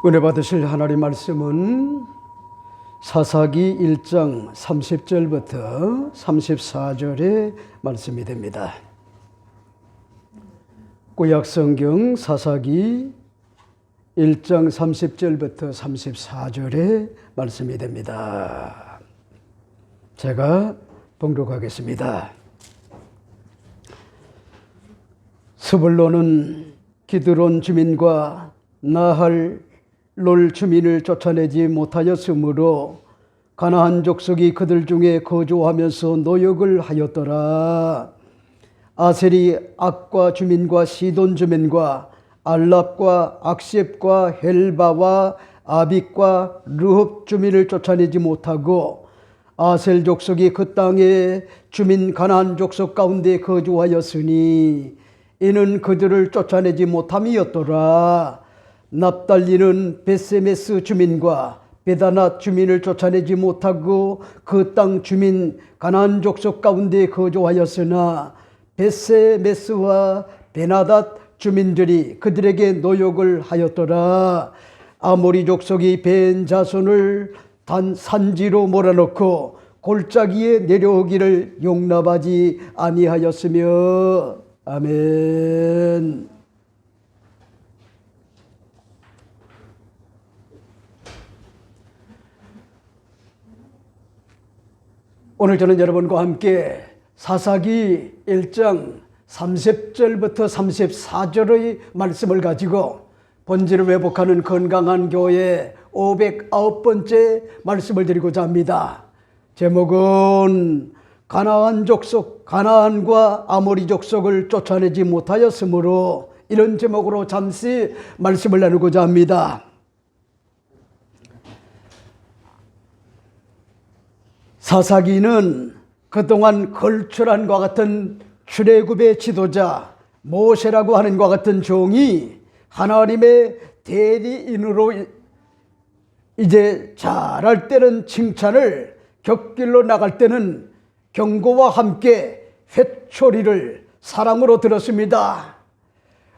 은혜 받으실 하나님 말씀은 사사기 1장 30절부터 34절의 말씀이 됩니다. 구약성경 사사기 1장 30절부터 34절의 말씀이 됩니다. 제가 봉독하겠습니다. 스불론은 기드론 주민과 나할 롤 주민을 쫓아내지 못하였으므로 가나안 족속이 그들 중에 거주하면서 노역을 하였더라. 아셀이 악과 주민과 시돈 주민과 알랍과 악셉과 헬바와 아빅과 르홉 주민을 쫓아내지 못하고 아셀 족속이 그 땅에 주민 가나안 족속 가운데 거주하였으니 이는 그들을 쫓아내지 못함이었더라. 납달리는 베세메스 주민과 베다낫 주민을 쫓아내지 못하고 그 땅 주민 가나안 족속 가운데 거주하였으나 베세메스와 베나닷 주민들이 그들에게 노역을 하였더라. 아모리 족속이 벤 자손을 단 산지로 몰아넣고 골짜기에 내려오기를 용납하지 아니하였으며. 아멘. 오늘 저는 여러분과 함께 사사기 1장 30절부터 34절의 말씀을 가지고 본질을 회복하는 건강한 교회 509번째 말씀을 드리고자 합니다. 제목은 가나안 족속, 가나안과 아모리 족속을 쫓아내지 못하였으므로, 이런 제목으로 잠시 말씀을 나누고자 합니다. 사사기는 그동안 걸출한과 같은 출애굽의 지도자 모세라고 하는 것 같은 종이 하나님의 대리인으로 이제 잘할 때는 칭찬을, 곁길로 나갈 때는 경고와 함께 회초리를 사랑으로 들었습니다.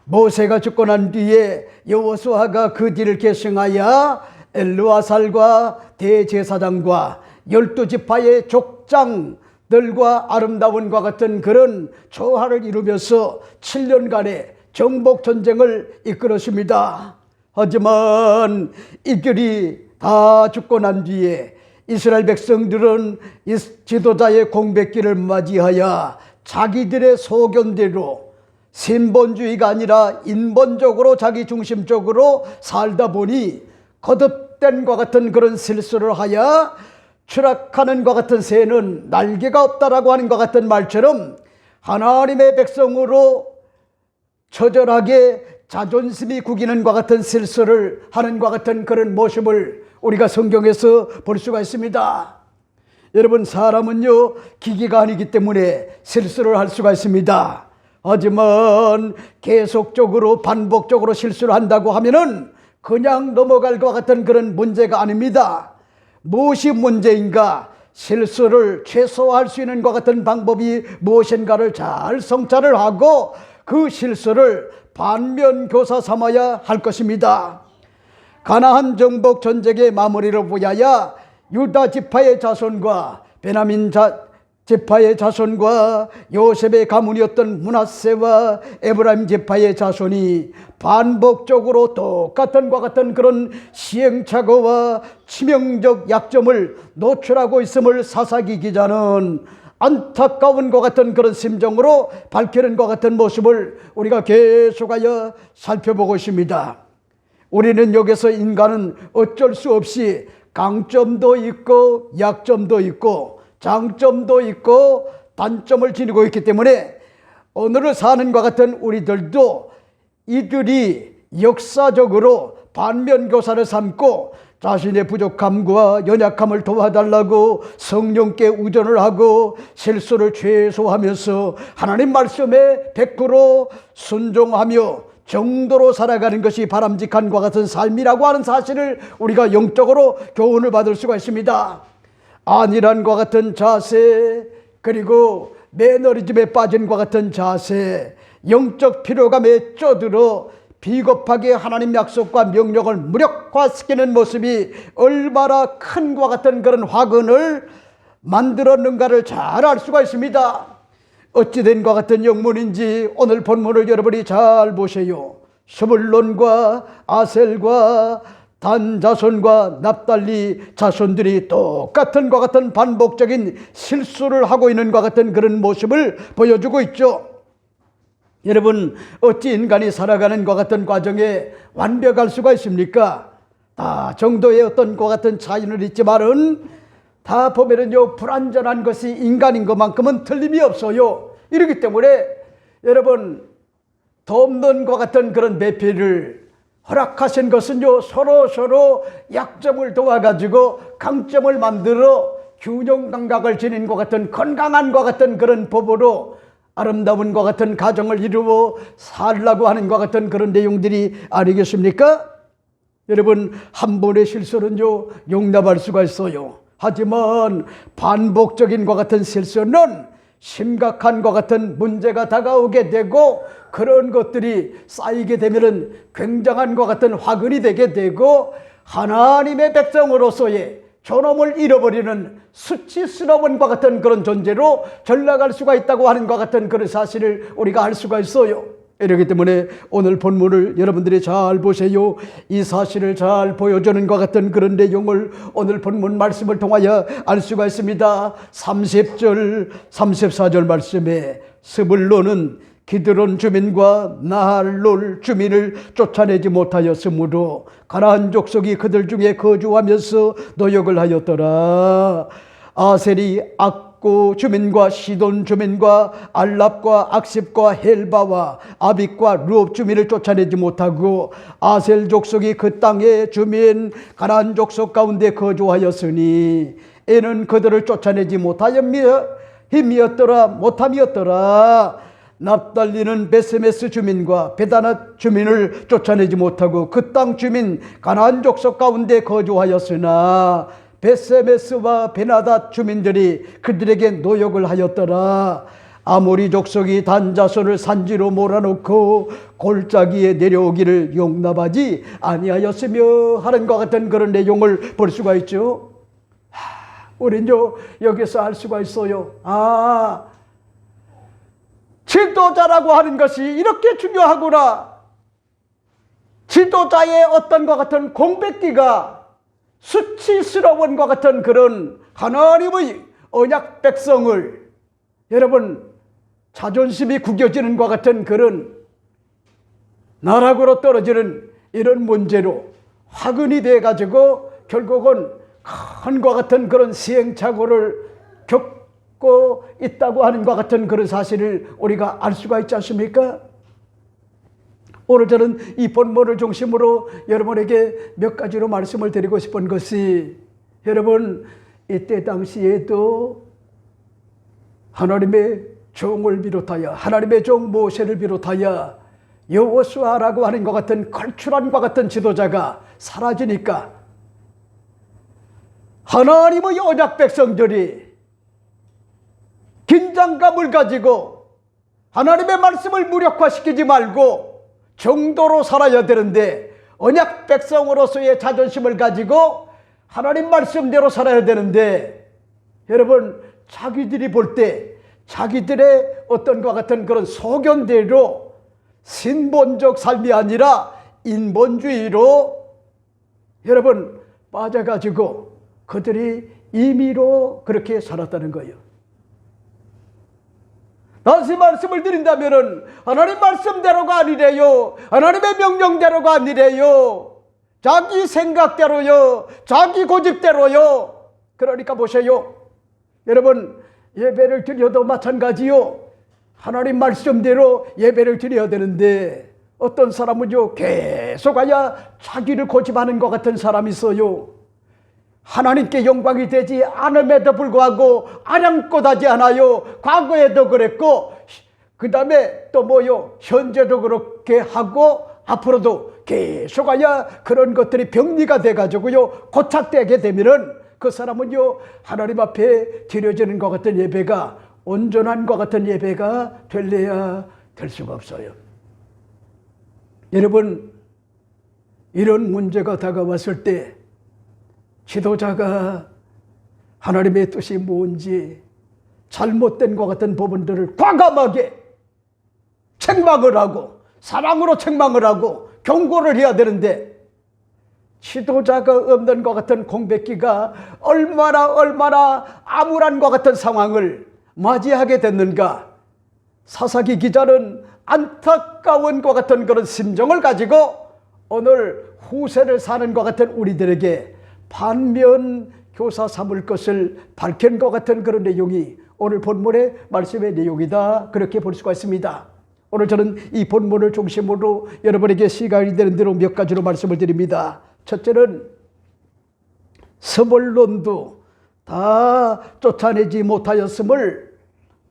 모세가 죽고 난 뒤에 여호수아가 그 뒤를 계승하여 엘르아살과 대제사장과 12지파의 족장들과 아름다움과 같은 그런 조화를 이루면서 7년간의 정복전쟁을 이끌었습니다. 하지만 이들이 다 죽고 난 뒤에 이스라엘 백성들은 이 지도자의 공백기를 맞이하여 자기들의 소견대로 신본주의가 아니라 인본적으로 자기 중심적으로 살다 보니 거듭된 것 같은 그런 실수를 하여 추락하는 것 같은 새는 날개가 없다라고 하는 것 같은 말처럼 하나님의 백성으로 처절하게 자존심이 구기는 것 같은 실수를 하는 것 같은 그런 모습을 우리가 성경에서 볼 수가 있습니다. 여러분, 사람은요 기계가 아니기 때문에 실수를 할 수가 있습니다. 하지만 계속적으로 반복적으로 실수를 한다고 하면은 그냥 넘어갈 것 같은 그런 문제가 아닙니다. 무엇이 문제인가? 실수를 최소화할 수 있는 것 같은 방법이 무엇인가를 잘 성찰을 하고 그 실수를 반면교사 삼아야 할 것입니다. 가나안 정복 전쟁의 마무리를 위하여 유다 지파의 자손과 베냐민 지파의 자손과 요셉의 가문이었던 므낫세와 에브라임 지파의 자손이 반복적으로 똑같은 것 같은 그런 시행착오와 치명적 약점을 노출하고 있음을 사사기 기자는 안타까운 것 같은 그런 심정으로 밝히는 것 같은 모습을 우리가 계속하여 살펴보고 있습니다. 우리는 여기서 인간은 어쩔 수 없이 강점도 있고 약점도 있고 장점도 있고 단점을 지니고 있기 때문에 오늘을 사는 것 같은 우리들도 이들이 역사적으로 반면교사를 삼고 자신의 부족함과 연약함을 도와달라고 성령께 의존을 하고 실수를 최소화하면서 하나님 말씀에 100% 순종하며 정도로 살아가는 것이 바람직한 것 같은 삶이라고 하는 사실을 우리가 영적으로 교훈을 받을 수가 있습니다. 안일한과 같은 자세, 그리고 매너리즘에 빠진 것 같은 자세, 영적 피로감에 쪄들어 비겁하게 하나님 약속과 명령을 무력화시키는 모습이 얼마나 큰 것 같은 그런 화근을 만들었는가를 잘 알 수가 있습니다. 어찌된 것 같은 영문인지 오늘 본문을 여러분이 잘 보세요. 스불론과 아셀과 단 자손과 납달리 자손들이 똑같은 것 같은 반복적인 실수를 하고 있는 것 같은 그런 모습을 보여주고 있죠. 여러분, 어찌 인간이 살아가는 것 같은 과정에 완벽할 수가 있습니까? 다 정도의 어떤 것 같은 차이는 있지만은 다 보면은요, 불완전한 것이 인간인 것만큼은 틀림이 없어요. 이렇기 때문에 여러분, 돕는 것 같은 그런 배필을 허락하신 것은요, 서로 약점을 도와가지고 강점을 만들어 균형 감각을 지닌 것 같은 건강한 것 같은 그런 법으로 아름다운 것 같은 가정을 이루어 살라고 하는 것 같은 그런 내용들이 아니겠습니까? 여러분, 한 번의 실수는요, 용납할 수가 있어요. 하지만 반복적인 것 같은 실수는 심각한 것 같은 문제가 다가오게 되고 그런 것들이 쌓이게 되면은 굉장한 것 같은 화근이 되게 되고 하나님의 백성으로서의 존엄을 잃어버리는 수치스러운 것 같은 그런 존재로 전락할 수가 있다고 하는 것 같은 그런 사실을 우리가 알 수가 있어요. 이렇기 때문에 오늘 본문을 여러분들이 잘 보세요. 이 사실을 잘 보여주는 것 같은 그런 내용을 오늘 본문 말씀을 통하여 알 수가 있습니다. 30절 34절 말씀에 스불론은 기드론 주민과 나할롤 주민을 쫓아내지 못하였으므로 가나안 족속이 그들 중에 거주하면서 노역을 하였더라. 아셀이 악고 주민과 시돈 주민과 알랍과 악십과 헬바와 아빅과 루옵 주민을 쫓아내지 못하고 아셀 족속이 그 땅의 주민 가나안 족속 가운데 거주하였으니 이는 그들을 쫓아내지 못함이었더라. 납달리는 베세메스 주민과 베다낫 주민을 쫓아내지 못하고 그 땅 주민 가나안 족속 가운데 거주하였으나 베세메스와 베나닷 주민들이 그들에게 노역을 하였더라. 아모리 족속이 단 자손을 산지로 몰아놓고 골짜기에 내려오기를 용납하지 아니하였으며 하는 것 같은 그런 내용을 볼 수가 있죠. 우린요, 여기서 알 수가 있어요. 지도자라고 하는 것이 이렇게 중요하구나. 지도자의 어떤 것 같은 공백기가 수치스러운 것 같은 그런 하나님의 언약 백성을 여러분 자존심이 구겨지는 것 같은 그런 나락으로 떨어지는 이런 문제로 화근이 돼가지고 결국은 큰 것 같은 그런 시행착오를 겪고 있다고 하는 것 같은 그런 사실을 우리가 알 수가 있지 않습니까? 오늘 저는 이 본문을 중심으로 여러분에게 몇 가지로 말씀을 드리고 싶은 것이 여러분 이때 당시에도 하나님의 종을 비롯하여 하나님의 종 모세를 비롯하여 여호수아라고 하는 것 같은 걸출한 것 같은 지도자가 사라지니까 하나님의 언약 백성들이 긴장감을 가지고 하나님의 말씀을 무력화시키지 말고 정도로 살아야 되는데 언약 백성으로서의 자존심을 가지고 하나님 말씀대로 살아야 되는데 여러분 자기들이 볼 때 자기들의 어떤 것 같은 그런 소견대로 신본적 삶이 아니라 인본주의로 여러분 빠져가지고 그들이 임의로 그렇게 살았다는 거예요. 다시 말씀을 드린다면은 하나님 말씀대로가 아니래요. 하나님의 명령대로가 아니래요. 자기 생각대로요. 자기 고집대로요. 그러니까 보세요. 여러분 예배를 드려도 마찬가지요. 하나님 말씀대로 예배를 드려야 되는데 어떤 사람은요 계속하여 자기를 고집하는 것 같은 사람이 있어요. 하나님께 영광이 되지 않음에도 불구하고 아랑곳하지 않아요. 과거에도 그랬고 그 다음에 또 뭐요 현재도 그렇게 하고 앞으로도 계속하여 그런 것들이 병리가 돼가지고요 고착되게 되면은 그 사람은요 하나님 앞에 드려지는 것 같은 예배가 온전한 것 같은 예배가 될래야 될 수가 없어요. 여러분, 이런 문제가 다가왔을 때 지도자가 하나님의 뜻이 뭔지 잘못된 것 같은 부분들을 과감하게 책망을 하고 사랑으로 책망을 하고 경고를 해야 되는데, 지도자가 없는 것 같은 공백기가 얼마나 암울한 것 같은 상황을 맞이하게 됐는가. 사사기 기자는 안타까운 것 같은 그런 심정을 가지고 오늘 후세를 사는 것 같은 우리들에게 반면 교사 삼을 것을 밝힌 것 같은 그런 내용이 오늘 본문의 말씀의 내용이다, 그렇게 볼 수가 있습니다. 오늘 저는 이 본문을 중심으로 여러분에게 시간이 되는 대로 몇 가지로 말씀을 드립니다. 첫째는 스불론도 다 쫓아내지 못하였음을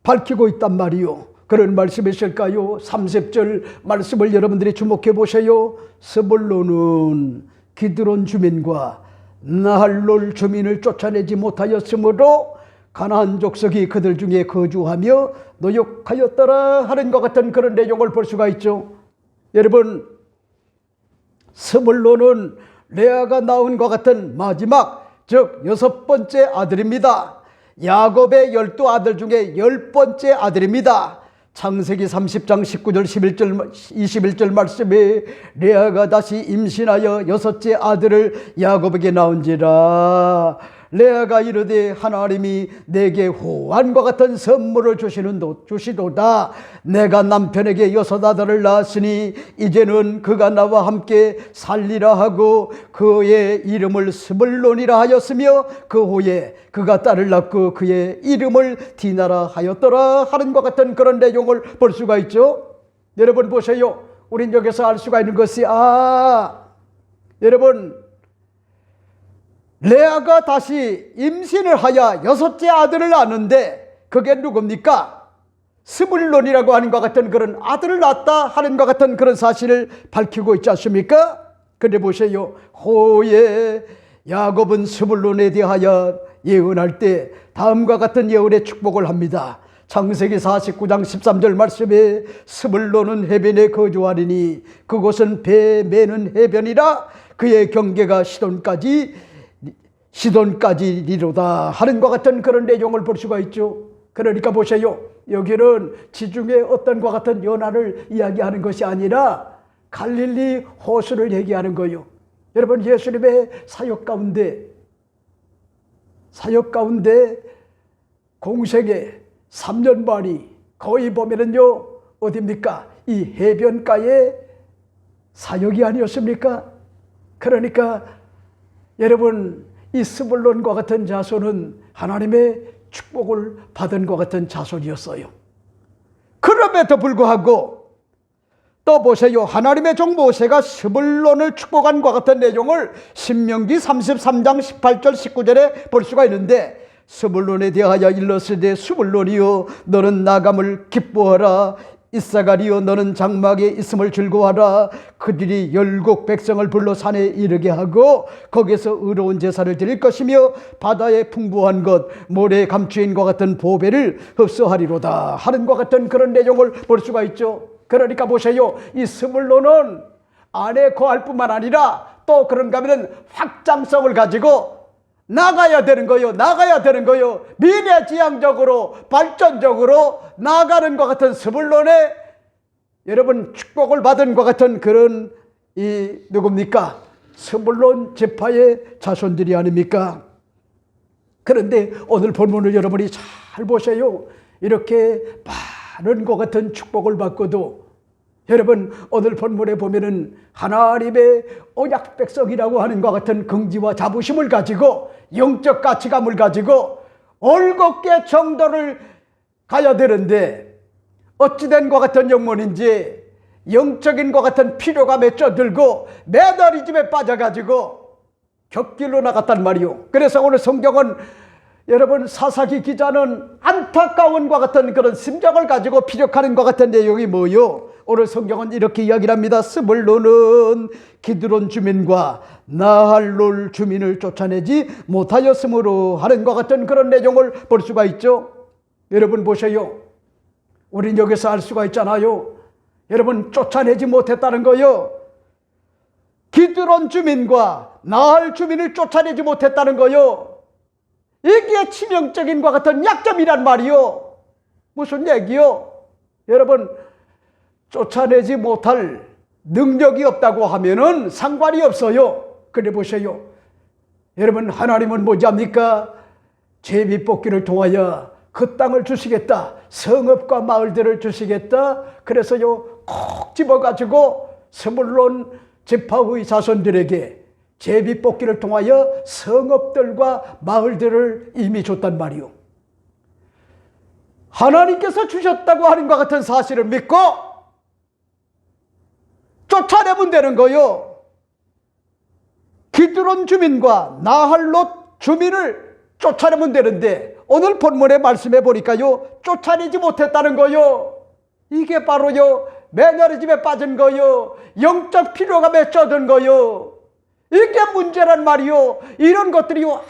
밝히고 있단 말이요. 그런 말씀이실까요? 30절 말씀을 여러분들이 주목해 보세요. 스불론은 기드론 주민과 나할롤 주민을 쫓아내지 못하였으므로 가나안 족속이 그들 중에 거주하며 노역하였더라 하는 것 같은 그런 내용을 볼 수가 있죠. 여러분, 스불론은 레아가 낳은 것 같은 마지막, 즉 6번째 아들입니다. 야곱의 12아들 중에 10번째 아들입니다. 창세기 30장 19절 21절 말씀에 레아가 다시 임신하여 6째 아들을 야곱에게 낳은지라. 레아가 이르되 하나님이 내게 호환과 같은 선물을 주시도다. 내가 남편에게 6아들을 낳았으니 이제는 그가 나와 함께 살리라 하고 그의 이름을 스불론이라 하였으며 그 후에 그가 딸을 낳고 그의 이름을 디나라 하였더라 하는 것 같은 그런 내용을 볼 수가 있죠. 여러분 보세요. 우린 여기서 알 수가 있는 것이, 여러분, 레아가 다시 임신을 하여 6째 아들을 낳는데 그게 누굽니까? 스불론이라고 하는 것 같은 그런 아들을 낳았다 하는 것 같은 그런 사실을 밝히고 있지 않습니까? 근데 보세요. 후에 야곱은 스불론에 대하여 예언할 때 다음과 같은 예언의 축복을 합니다. 창세기 49장 13절 말씀에 스불론은 해변에 거주하리니 그곳은 배 매는 해변이라 그의 경계가 시돈까지리로다 하는 것 같은 그런 내용을 볼 수가 있죠. 그러니까 보세요. 여기는 지중해 어떤 것 같은 연안을 이야기하는 것이 아니라 갈릴리 호수를 얘기하는 거예요. 여러분, 예수님의 사역 가운데 공생의 3년 반이 거의 보면은요, 어디입니까? 이 해변가의 사역이 아니었습니까? 그러니까 여러분, 이 스불론과 같은 자손은 하나님의 축복을 받은 것 같은 자손이었어요. 그럼에도 불구하고 또 보세요. 하나님의 종 모세가 스불론을 축복한 것 같은 내용을 신명기 33장 18절 19절에 볼 수가 있는데, 스불론에 대하여 일렀으되 스불론이여 너는 나감을 기뻐하라. 이사가리여 너는 장막에 있음을 즐거워하라. 그들이 열국 백성을 불러 산에 이르게 하고 거기서 의로운 제사를 드릴 것이며 바다에 풍부한 것 모래에 감추인 것 같은 보배를 흡수하리로다 하는 것 같은 그런 내용을 볼 수가 있죠. 그러니까 보세요. 이 스불론은 안에 거할 뿐만 아니라 또 그런가 하면 확장성을 가지고 나가야 되는 거요. 미래지향적으로 발전적으로 나가는 것 같은 스불론의 여러분 축복을 받은 것 같은 그런 누굽니까? 스불론 지파의 자손들이 아닙니까? 그런데 오늘 본문을 여러분이 잘 보세요. 이렇게 많은 것 같은 축복을 받고도 여러분, 오늘 본문에 보면은 하나님의 언약 백성이라고 하는 것 같은 긍지와 자부심을 가지고 영적 가치감을 가지고 올곧게 정도를 가야 되는데 어찌된 것 같은 영혼인지 영적인 것 같은 피로감에 쪄들고 매너리즘에 빠져가지고 곁길로 나갔단 말이요. 그래서 오늘 성경은 여러분, 사사기 기자는 안타까운 것 같은 그런 심정을 가지고 피력하는 것 같은 내용이 뭐요? 오늘 성경은 이렇게 이야기를 합니다. 스불론은 기드론 주민과 나할롤 주민을 쫓아내지 못하였으므로 하는 것 같은 그런 내용을 볼 수가 있죠. 여러분 보세요. 우린 여기서 알 수가 있잖아요. 여러분, 쫓아내지 못했다는 거요. 기드론 주민과 나할 주민을 쫓아내지 못했다는 거요. 이게 치명적인 것 같은 약점이란 말이요. 무슨 얘기요? 여러분, 쫓아내지 못할 능력이 없다고 하면은 상관이 없어요. 그래 보세요. 여러분, 하나님은 뭐지 합니까? 제비뽑기를 통하여 그 땅을 주시겠다. 성읍과 마을들을 주시겠다. 그래서요, 콕 집어가지고 스물론 지파의 자손들에게 제비뽑기를 통하여 성읍들과 마을들을 이미 줬단 말이요. 하나님께서 주셨다고 하는 것 같은 사실을 믿고 쫓아내면 되는 거요. 기드론 주민과 나할롯 주민을 쫓아내면 되는데 오늘 본문의 말씀해 보니까요, 쫓아내지 못했다는 거요. 이게 바로요, 매너리 집에 빠진 거요. 영적 필요가 맺혀든 거요. 이게 문제란 말이요. 이런 것들이요,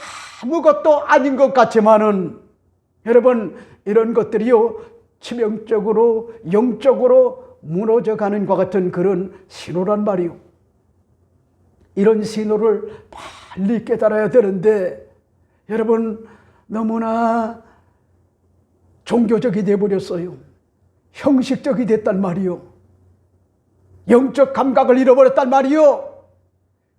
아무것도 아닌 것 같지만은 여러분, 이런 것들이요, 치명적으로 영적으로 무너져가는 것 같은 그런 신호란 말이요. 이런 신호를 빨리 깨달아야 되는데 여러분, 너무나 종교적이 되어버렸어요. 형식적이 됐단 말이요. 영적 감각을 잃어버렸단 말이요.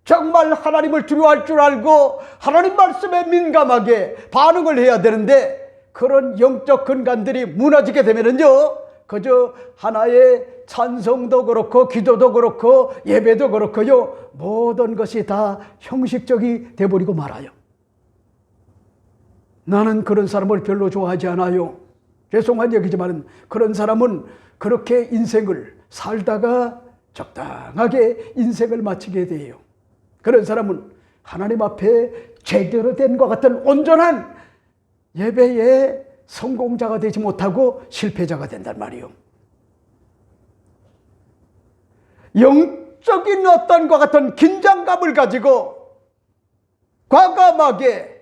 정말 하나님을 두려워할 줄 알고 하나님 말씀에 민감하게 반응을 해야 되는데 그런 영적 근간들이 무너지게 되면은요, 그저 하나의 찬송도 그렇고 기도도 그렇고 예배도 그렇고요, 모든 것이 다 형식적이 돼버리고 말아요. 나는 그런 사람을 별로 좋아하지 않아요. 죄송한 얘기지만 그런 사람은 그렇게 인생을 살다가 적당하게 인생을 마치게 돼요. 그런 사람은 하나님 앞에 제대로 된 것 같은 온전한 예배의 성공자가 되지 못하고 실패자가 된단 말이에요. 영적인 어떤 것 같은 긴장감을 가지고 과감하게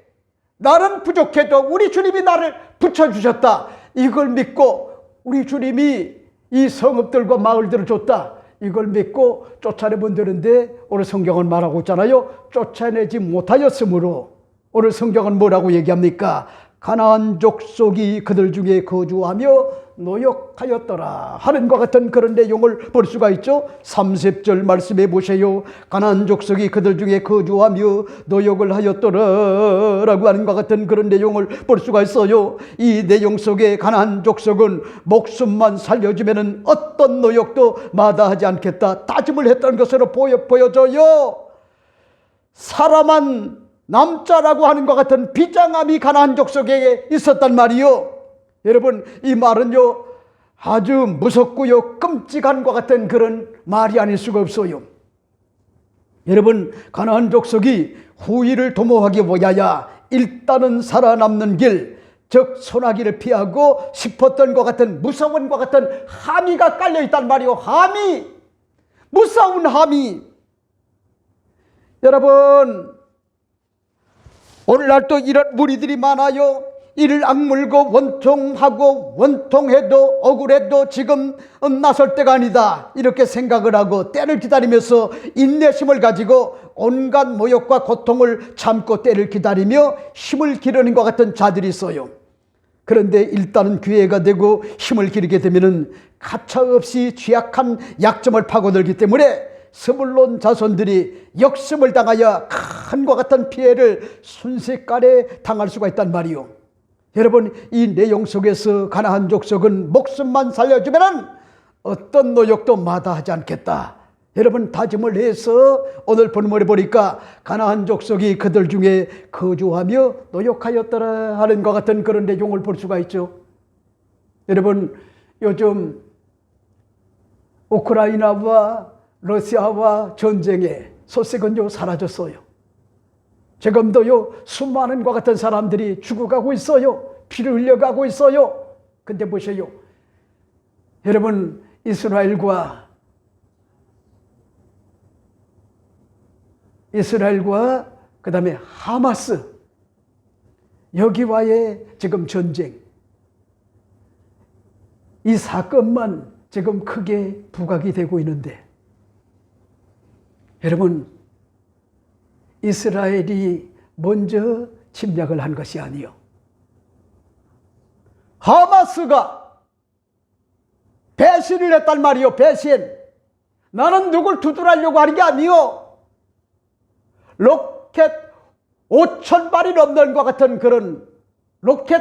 나는 부족해도 우리 주님이 나를 붙여주셨다, 이걸 믿고 우리 주님이 이 성읍들과 마을들을 줬다, 이걸 믿고 쫓아내면 되는데 오늘 성경은 말하고 있잖아요. 쫓아내지 못하였으므로 오늘 성경은 뭐라고 얘기합니까? 가나안 족속이 그들 중에 거주하며 노역하였더라 하는 것 같은 그런 내용을 볼 수가 있죠. 30절 말씀해 보세요. 가나안 족속이 그들 중에 거주하며 노역을 하였더라 라고 하는 것 같은 그런 내용을 볼 수가 있어요. 이 내용 속에 가나안 족속은 목숨만 살려주면 어떤 노역도 마다하지 않겠다 다짐을 했던 것으로 보여져요. 사람한 남자라고 하는 것 같은 비장함이 가나안 족속에게 있었단 말이요. 여러분, 이 말은요, 아주 무섭고요, 끔찍한 것 같은 그런 말이 아닐 수가 없어요. 여러분, 가나안 족속이 후일을 도모하기 위하여 일단은 살아남는 길, 즉 소나기를 피하고 싶었던 것 같은 무서운 것 같은 함의가 깔려 있단 말이요. 함의, 무서운 함의. 여러분, 오늘날 또 이런 무리들이 많아요. 이를 악물고 원통하고 원통해도 억울해도 지금 나설 때가 아니다 이렇게 생각을 하고 때를 기다리면서 인내심을 가지고 온갖 모욕과 고통을 참고 때를 기다리며 힘을 기르는 것 같은 자들이 있어요. 그런데 일단은 기회가 되고 힘을 기르게 되면은 가차없이 취약한 약점을 파고들기 때문에 스불론 자손들이 역습을 당하여 큰과 같은 피해를 순식간에 당할 수가 있단 말이요. 여러분, 이 내용 속에서 가나안 족속은 목숨만 살려주면 어떤 노역도 마다하지 않겠다, 여러분 다짐을 해서 오늘 본문에 보니까 가나안 족속이 그들 중에 거주하며 노역하였더라 하는 것 같은 그런 내용을 볼 수가 있죠. 여러분, 요즘 우크라이나와 러시아와 전쟁의 소식은요 사라졌어요. 지금도요 수많은 것 같은 사람들이 죽어가고 있어요. 피를 흘려가고 있어요. 근데 보세요, 여러분, 이스라엘과 그 다음에 하마스, 여기와의 지금 전쟁, 이 사건만 지금 크게 부각이 되고 있는데, 여러분, 이스라엘이 먼저 침략을 한 것이 아니요, 하마스가 배신을 했단 말이요. 배신. 나는 누굴 두둔하려고 하는 게 아니요, 로켓 5,000발이 넘는 것 같은 그런 로켓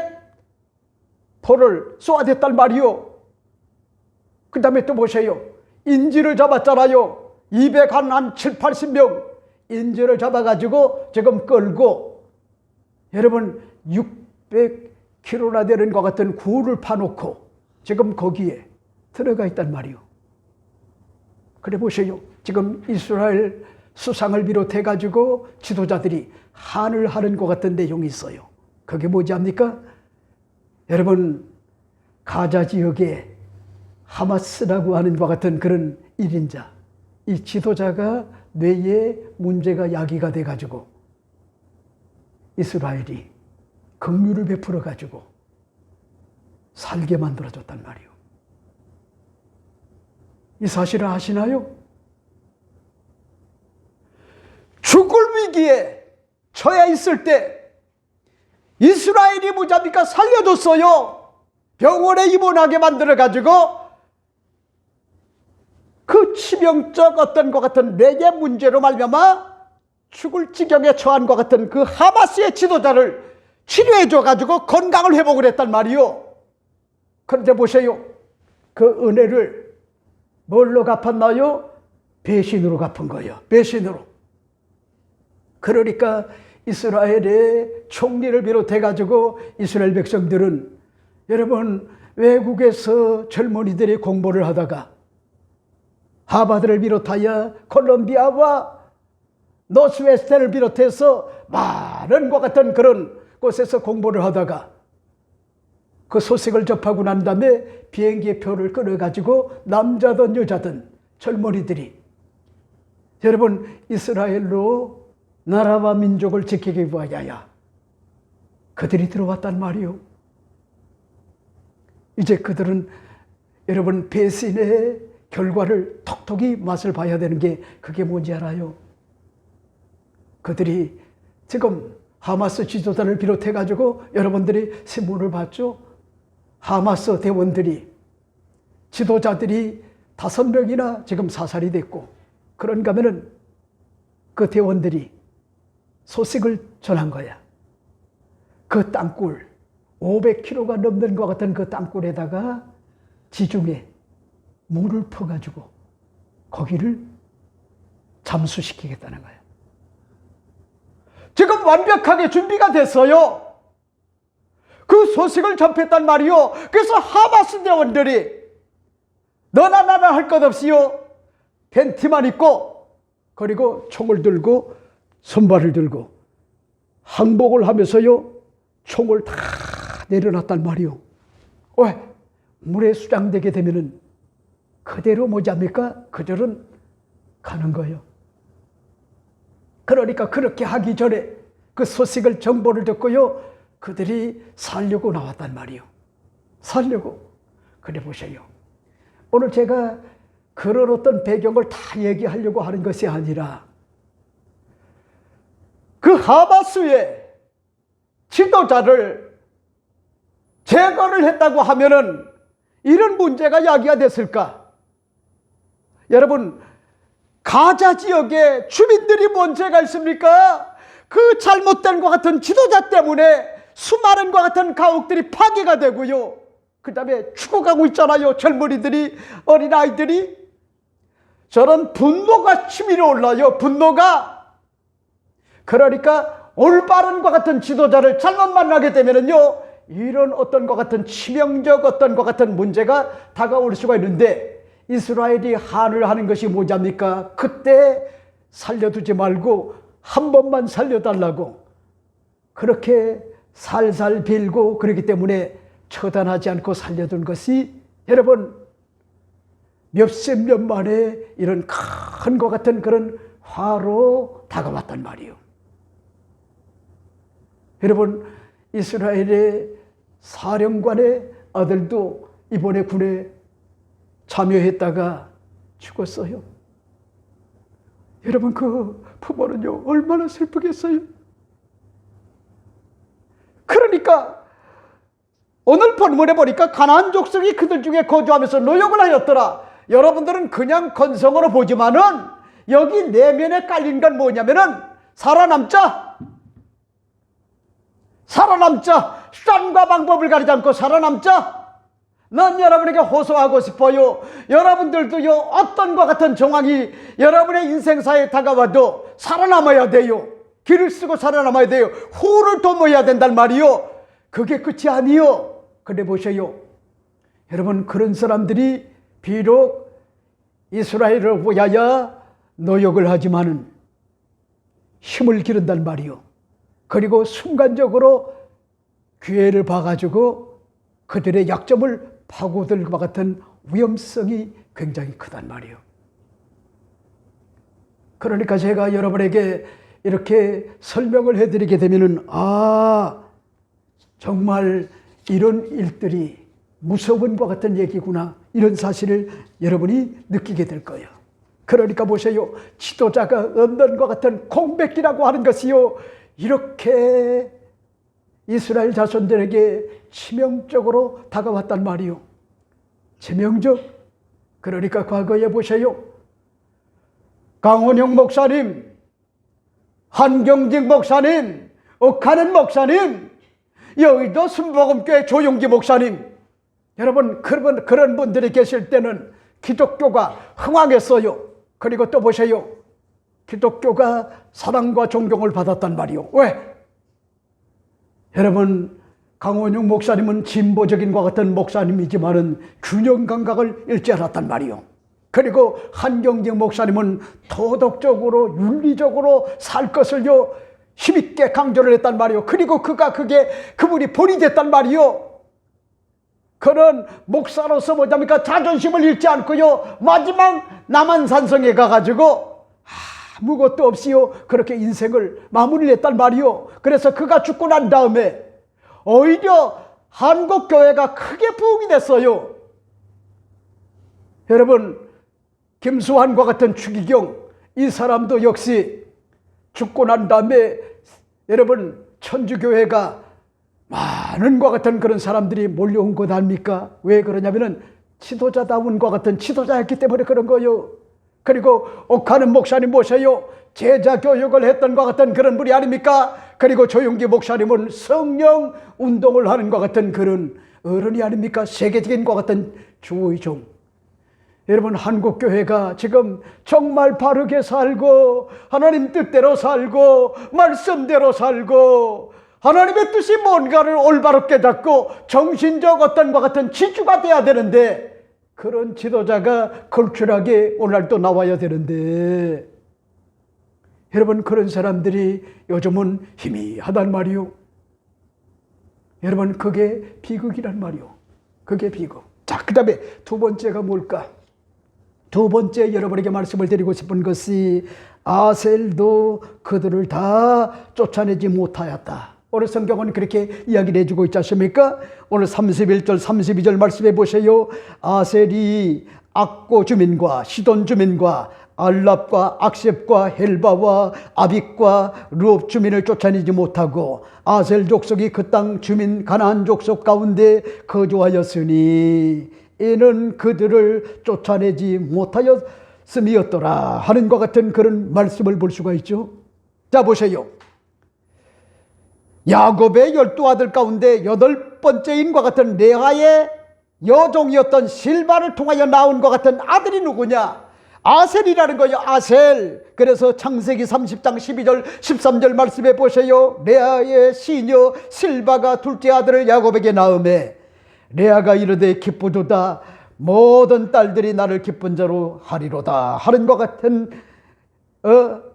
포를 쏘아댔단 말이요. 그 다음에 또 보세요. 인질을 잡았잖아요. 200 80명 인질을 잡아가지고 지금 끌고, 여러분 600km나 되는 것 같은 굴을 파놓고 지금 거기에 들어가 있단 말이요. 그래 보세요. 지금 이스라엘 수상을 비롯해가지고 지도자들이 한을 하는 것 같은 내용이 있어요. 그게 뭐지 합니까? 여러분, 가자 지역에 하마스라고 하는 것 같은 그런 1인자, 이 지도자가 뇌에 문제가 야기가 돼가지고 이스라엘이 긍휼을 베풀어 가지고 살게 만들어줬단 말이요. 이 사실을 아시나요? 죽을 위기에 처해 있을 때 이스라엘이 뭐잡니까? 살려줬어요. 병원에 입원하게 만들어 가지고 그 치명적 어떤 것 같은 뇌의 문제로 말미암아 죽을 지경에 처한 것 같은 그 하마스의 지도자를 치료해줘 가지고 건강을 회복을 했단 말이요. 그런데 보세요. 그 은혜를 뭘로 갚았나요? 배신으로 갚은 거예요. 배신으로. 그러니까 이스라엘의 총리를 비롯해 가지고 이스라엘 백성들은, 여러분, 외국에서 젊은이들이 공부를 하다가 하버드를 비롯하여 콜롬비아와 노스웨스턴을 비롯해서 많은 것 같은 그런 곳에서 공부를 하다가 그 소식을 접하고 난 다음에 비행기 표를 끊어가지고 남자든 여자든 젊은이들이, 여러분, 이스라엘로 나라와 민족을 지키기 위하여 그들이 들어왔단 말이요. 이제 그들은, 여러분, 배신의 결과를 톡톡히 맛을 봐야 되는 게 그게 뭔지 알아요? 그들이 지금 하마스 지도자를 비롯해 가지고 여러분들이 신문을 봤죠? 하마스 대원들이, 지도자들이 5명이나 지금 사살이 됐고, 그런가 하면은 그 대원들이 소식을 전한 거야. 그 땅굴 500km가 넘는 것 같은 그 땅굴에다가 지중해 물을 퍼가지고 거기를 잠수시키겠다는 거야. 지금 완벽하게 준비가 됐어요. 그 소식을 접했단 말이요. 그래서 하마스 대원들이 너나 나나 할 것 없이요, 팬티만 입고, 그리고 총을 들고 선발을 들고 항복을 하면서요, 총을 다 내려놨단 말이요. 왜? 물에 수장되게 되면은 그대로 뭐지합니까? 그들은 가는 거예요. 그러니까 그렇게 하기 전에 그 소식을, 정보를 듣고요, 그들이 살려고 나왔단 말이요. 살려고. 그래 보세요. 오늘 제가 그런 어떤 배경을 다 얘기하려고 하는 것이 아니라, 그 하마스의 지도자를 제거를 했다고 하면은 이런 문제가 야기가 됐을까? 여러분, 가자 지역에 주민들이 뭔 죄가 있습니까? 그 잘못된 것 같은 지도자 때문에 수많은 것 같은 가옥들이 파괴가 되고요, 그 다음에 죽어가고 있잖아요. 젊은이들이, 어린아이들이. 저런 분노가 치밀어 올라요. 분노가. 그러니까 올바른 것 같은 지도자를 잘못 만나게 되면은요, 이런 어떤 것 같은 치명적 어떤 것 같은 문제가 다가올 수가 있는데, 이스라엘이 한을 하는 것이 뭐냐입니까? 그때 살려두지 말고 한 번만 살려달라고 그렇게 살살 빌고, 그렇기 때문에 처단하지 않고 살려둔 것이, 여러분, 몇십 년 만에 이런 큰 것 같은 그런 화로 다가왔단 말이에요. 여러분, 이스라엘의 사령관의 아들도 이번에 군에 참여했다가 죽었어요. 여러분, 그 부모는요 얼마나 슬프겠어요. 그러니까 오늘 본문에 보니까 가나안 족속이 그들 중에 거주하면서 노역을 하였더라. 여러분들은 그냥 건성으로 보지만은 여기 내면에 깔린 건 뭐냐면은 살아남자. 수단과 방법을 가리지 않고 살아남자. 난 여러분에게 호소하고 싶어요. 여러분들도요 어떤 것 같은 정황이 여러분의 인생사에 다가와도 살아남아야 돼요. 길을 쓰고 살아남아야 돼요. 후를 도모해야 된단 말이요. 그게 끝이 아니요. 그래 보세요. 여러분, 그런 사람들이 비록 이스라엘을 위하여 노역을 하지만은 힘을 기른단 말이요. 그리고 순간적으로 기회를 봐가지고 그들의 약점을 파고들 것 같은 위험성이 굉장히 크단 말이요. 그러니까 제가 여러분에게 이렇게 설명을 해드리게 되면은 정말 이런 일들이 무서운 것 같은 얘기구나, 이런 사실을 여러분이 느끼게 될 거예요. 그러니까 보세요. 지도자가 없는 것 같은 공백기라고 하는 것이요, 이렇게 이스라엘 자손들에게 치명적으로 다가왔단 말이요. 치명적. 그러니까 과거에 보세요. 강원영 목사님, 한경직 목사님, 옥하는 목사님, 여의도 순복음교회 조용기 목사님, 여러분, 그런 분들이 계실 때는 기독교가 흥황했어요. 그리고 또 보세요. 기독교가 사랑과 존경을 받았단 말이요. 왜? 여러분, 강원영 목사님은 진보적인 것 같은 목사님이지만은 균형 감각을 잃지 않았단 말이요. 그리고 한경직 목사님은 도덕적으로 윤리적으로 살 것을요 힘있게 강조를 했단 말이요. 그리고 그분이 본이 됐단 말이요. 그런 목사로서 뭐냐니까 자존심을 잃지 않고요, 마지막 남한산성에 가가지고 아무것도 없이요 그렇게 인생을 마무리했단 말이요. 그래서 그가 죽고 난 다음에 오히려 한국교회가 크게 부흥이 됐어요. 여러분, 김수환과 같은 추기경, 이 사람도 역시 죽고 난 다음에 여러분 천주교회가 많은 것 같은 그런 사람들이 몰려온 것 아닙니까? 왜 그러냐면은 지도자다운과 같은 지도자였기 때문에 그런 거요. 그리고 옥하는 목사님 보세요. 제자 교육을 했던 것 같은 그런 분이 아닙니까? 그리고 조용기 목사님은 성령 운동을 하는 것 같은 그런 어른이 아닙니까? 세계적인 것 같은 주의종. 여러분, 한국교회가 지금 정말 바르게 살고 하나님 뜻대로 살고 말씀대로 살고 하나님의 뜻이 뭔가를 올바롭게 잡고 정신적 어떤 것 같은 지주가 돼야 되는데, 그런 지도자가 걸출하게 오늘도 나와야 되는데, 여러분, 그런 사람들이 요즘은 희미하단 말이요. 여러분, 그게 비극이란 말이요. 그게 비극. 자, 그 다음에 두 번째가 뭘까? 두 번째 여러분에게 말씀을 드리고 싶은 것이 아셀도 그들을 다 쫓아내지 못하였다. 오늘 성경은 그렇게 이야기를 해주고 있지 않습니까? 오늘 31절 32절 말씀해 보세요. 아셀이 악고 주민과 시돈 주민과 알랍과 악셉과 헬바와 아빅과 르옵 주민을 쫓아내지 못하고 아셀 족속이 그 땅 주민 가나안 족속 가운데 거주하였으니 이는 그들을 쫓아내지 못하였음이었더라 하는 것 같은 그런 말씀을 볼 수가 있죠. 자, 보세요. 야곱의 12아들 가운데 8번째인 것 같은 레아의 여종이었던 실바를 통하여 나온 것 같은 아들이 누구냐? 아셀이라는 거예요. 아셀. 그래서 창세기 30장 12절 13절 말씀해 보세요. 레아의 시녀 실바가 둘째 아들을 야곱에게 낳음에 레아가 이르되 기쁘도다, 모든 딸들이 나를 기쁜 자로 하리로다 하는 것 같은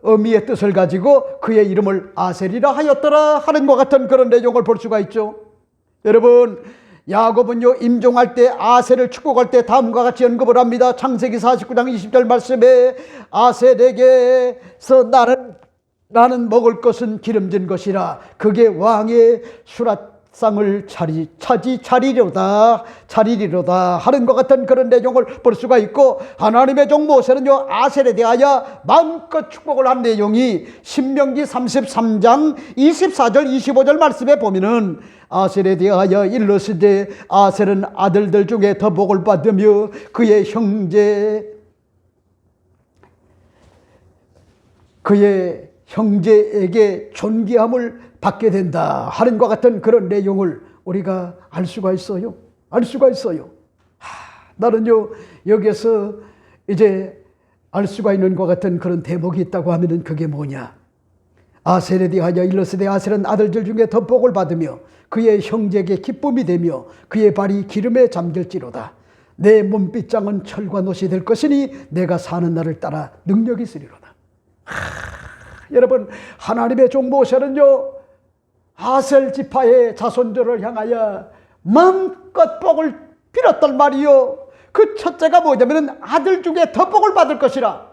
의미의 뜻을 가지고 그의 이름을 아셀이라 하였더라 하는 것 같은 그런 내용을 볼 수가 있죠. 여러분, 야곱은요 임종할 때 아셀을 축복할 때 다음과 같이 언급을 합니다. 창세기 49장 20절 말씀에 아셀에게서 나는 먹을 것은 기름진 것이라 그게 왕의 을 차리리로다 하는 것 같은 그런 내용을 볼 수가 있고, 하나님의 종 모세는요 아셀에 대하여 마음껏 축복을 한 내용이 신명기 33장 24절 25절 말씀에 보면은, 아셀에 대하여 일러스되 아셀은 아들들 중에 더 복을 받으며 그의 형제에게 존귀함을 받게 된다 하는 것 같은 그런 내용을 우리가 알 수가 있어요. 나는요 여기에서 이제 알 수가 있는 것 같은 그런 대목이 있다고 하면은 그게 뭐냐, 아셀에 대하여 일러스되 아셀은 아들들 중에 더 복을 받으며 그의 형제에게 기쁨이 되며 그의 발이 기름에 잠길지로다. 내 몸빗장은 철과 놋이 될 것이니 내가 사는 날을 따라 능력이 있으리로다. 여러분, 하나님의 종 모세는요 아셀 지파의 자손들을 향하여 마음껏 복을 빌었단 말이요. 그 첫째가 뭐냐면 아들 중에 더 복을 받을 것이라,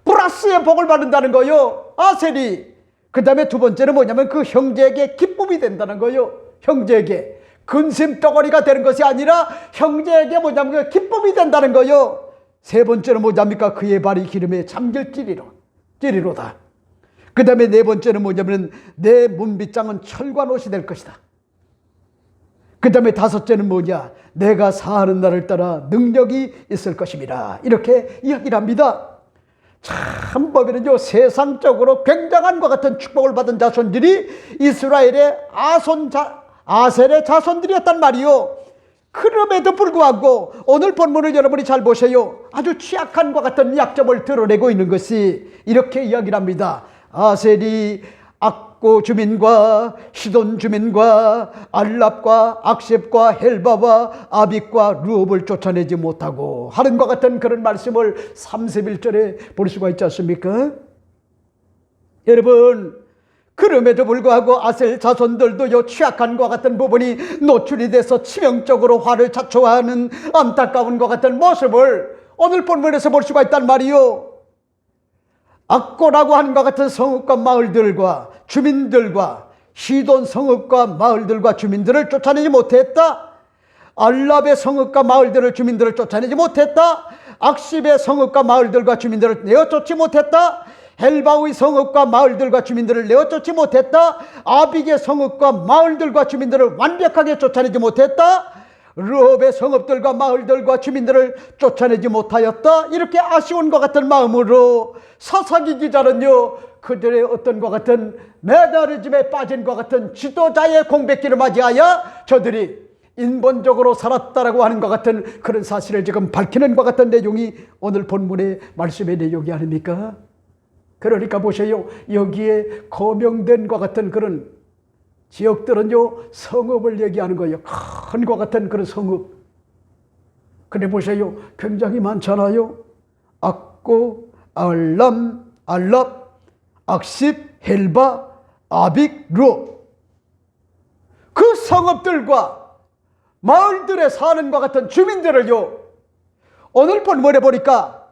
플러스의 복을 받는다는 거요, 아셀이. 그 다음에 두 번째는 뭐냐면 그 형제에게 기쁨이 된다는 거요. 형제에게 근심 덩어리가 되는 것이 아니라 형제에게 뭐냐면 기쁨이 된다는 거요. 세 번째는 뭐냐니까 그의 발이 기름에 잠길지리로다. 그 다음에 네 번째는 뭐냐면 내 문빗장은 철과 놋이 될 것이다. 그 다음에 다섯째는 뭐냐, 내가 사는 날을 따라 능력이 있을 것입니다. 이렇게 이야기를 합니다. 참 보면요 세상적으로 굉장한 것 같은 축복을 받은 자손들이 이스라엘의 아셀의 자손들이었단 말이요. 그럼에도 불구하고 오늘 본문을 여러분이 잘 보세요. 아주 취약한 것 같은 약점을 드러내고 있는 것이 이렇게 이야기를 합니다. 아셀이 악고 주민과 시돈 주민과 알랍과 악셉과 헬바와 아빅과 루업을 쫓아내지 못하고 하는 것 같은 그런 말씀을 31절에 볼 수가 있지 않습니까? 여러분, 그럼에도 불구하고 아셀 자손들도요 취약한 것 같은 부분이 노출이 돼서 치명적으로 화를 자초하는 안타까운 것 같은 모습을 오늘 본문에서 볼 수가 있단 말이요. 악고라고 하는 것 같은 성읍과 마을들과 주민들과 시돈 성읍과 마을들과 주민들을 쫓아내지 못했다. 알랍의 성읍과 마을들을 주민들을 쫓아내지 못했다. 악십의 성읍과 마을들과 주민들을 내어쫓지 못했다. 헬바의 성읍과 마을들과 주민들을 내어쫓지 못했다. 아빅의 성읍과 마을들과 주민들을 완벽하게 쫓아내지 못했다. 르홉의 성읍들과 마을들과 주민들을 쫓아내지 못하였다. 이렇게 아쉬운 것 같은 마음으로 사사기 기자는요 그들의 어떤 것 같은 매너리즘에 빠진 것 같은 지도자의 공백기를 맞이하여 저들이 인본적으로 살았다라고 하는 것 같은 그런 사실을 지금 밝히는 것 같은 내용이 오늘 본문의 말씀의 내용이 아닙니까? 그러니까 보세요, 여기에 거명된 것 같은 그런 지역들은요 성읍을 얘기하는 거예요. 큰 것 같은 그런 성읍. 근데 보세요, 굉장히 많잖아요. 악고, 알랍, 악십, 헬바, 아빅, 루. 그 성읍들과 마을들에 사는 것 같은 주민들을요 오늘 본문에 보니까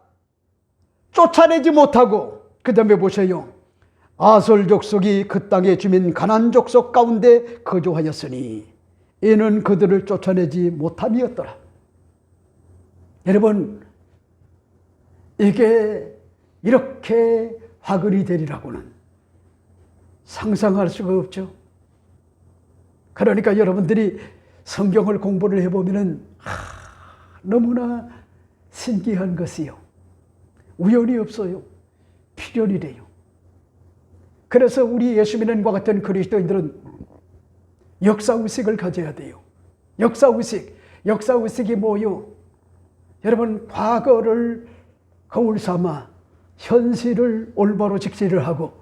쫓아내지 못하고, 그 다음에 보세요, 아솔 족속이 그 땅의 주민 가나안 족속 가운데 거주하였으니 이는 그들을 쫓아내지 못함이었더라. 여러분, 이게 이렇게 화근이 되리라고는 상상할 수가 없죠. 그러니까 여러분들이 성경을 공부를 해보면 너무나 신기한 것이요, 우연이 없어요. 필연이 돼요. 그래서 우리 예수 믿는 것 같은 그리스도인들은 역사의식을 가져야 돼요. 역사의식이 뭐요? 여러분, 과거를 거울 삼아 현실을 올바로 직시를 하고,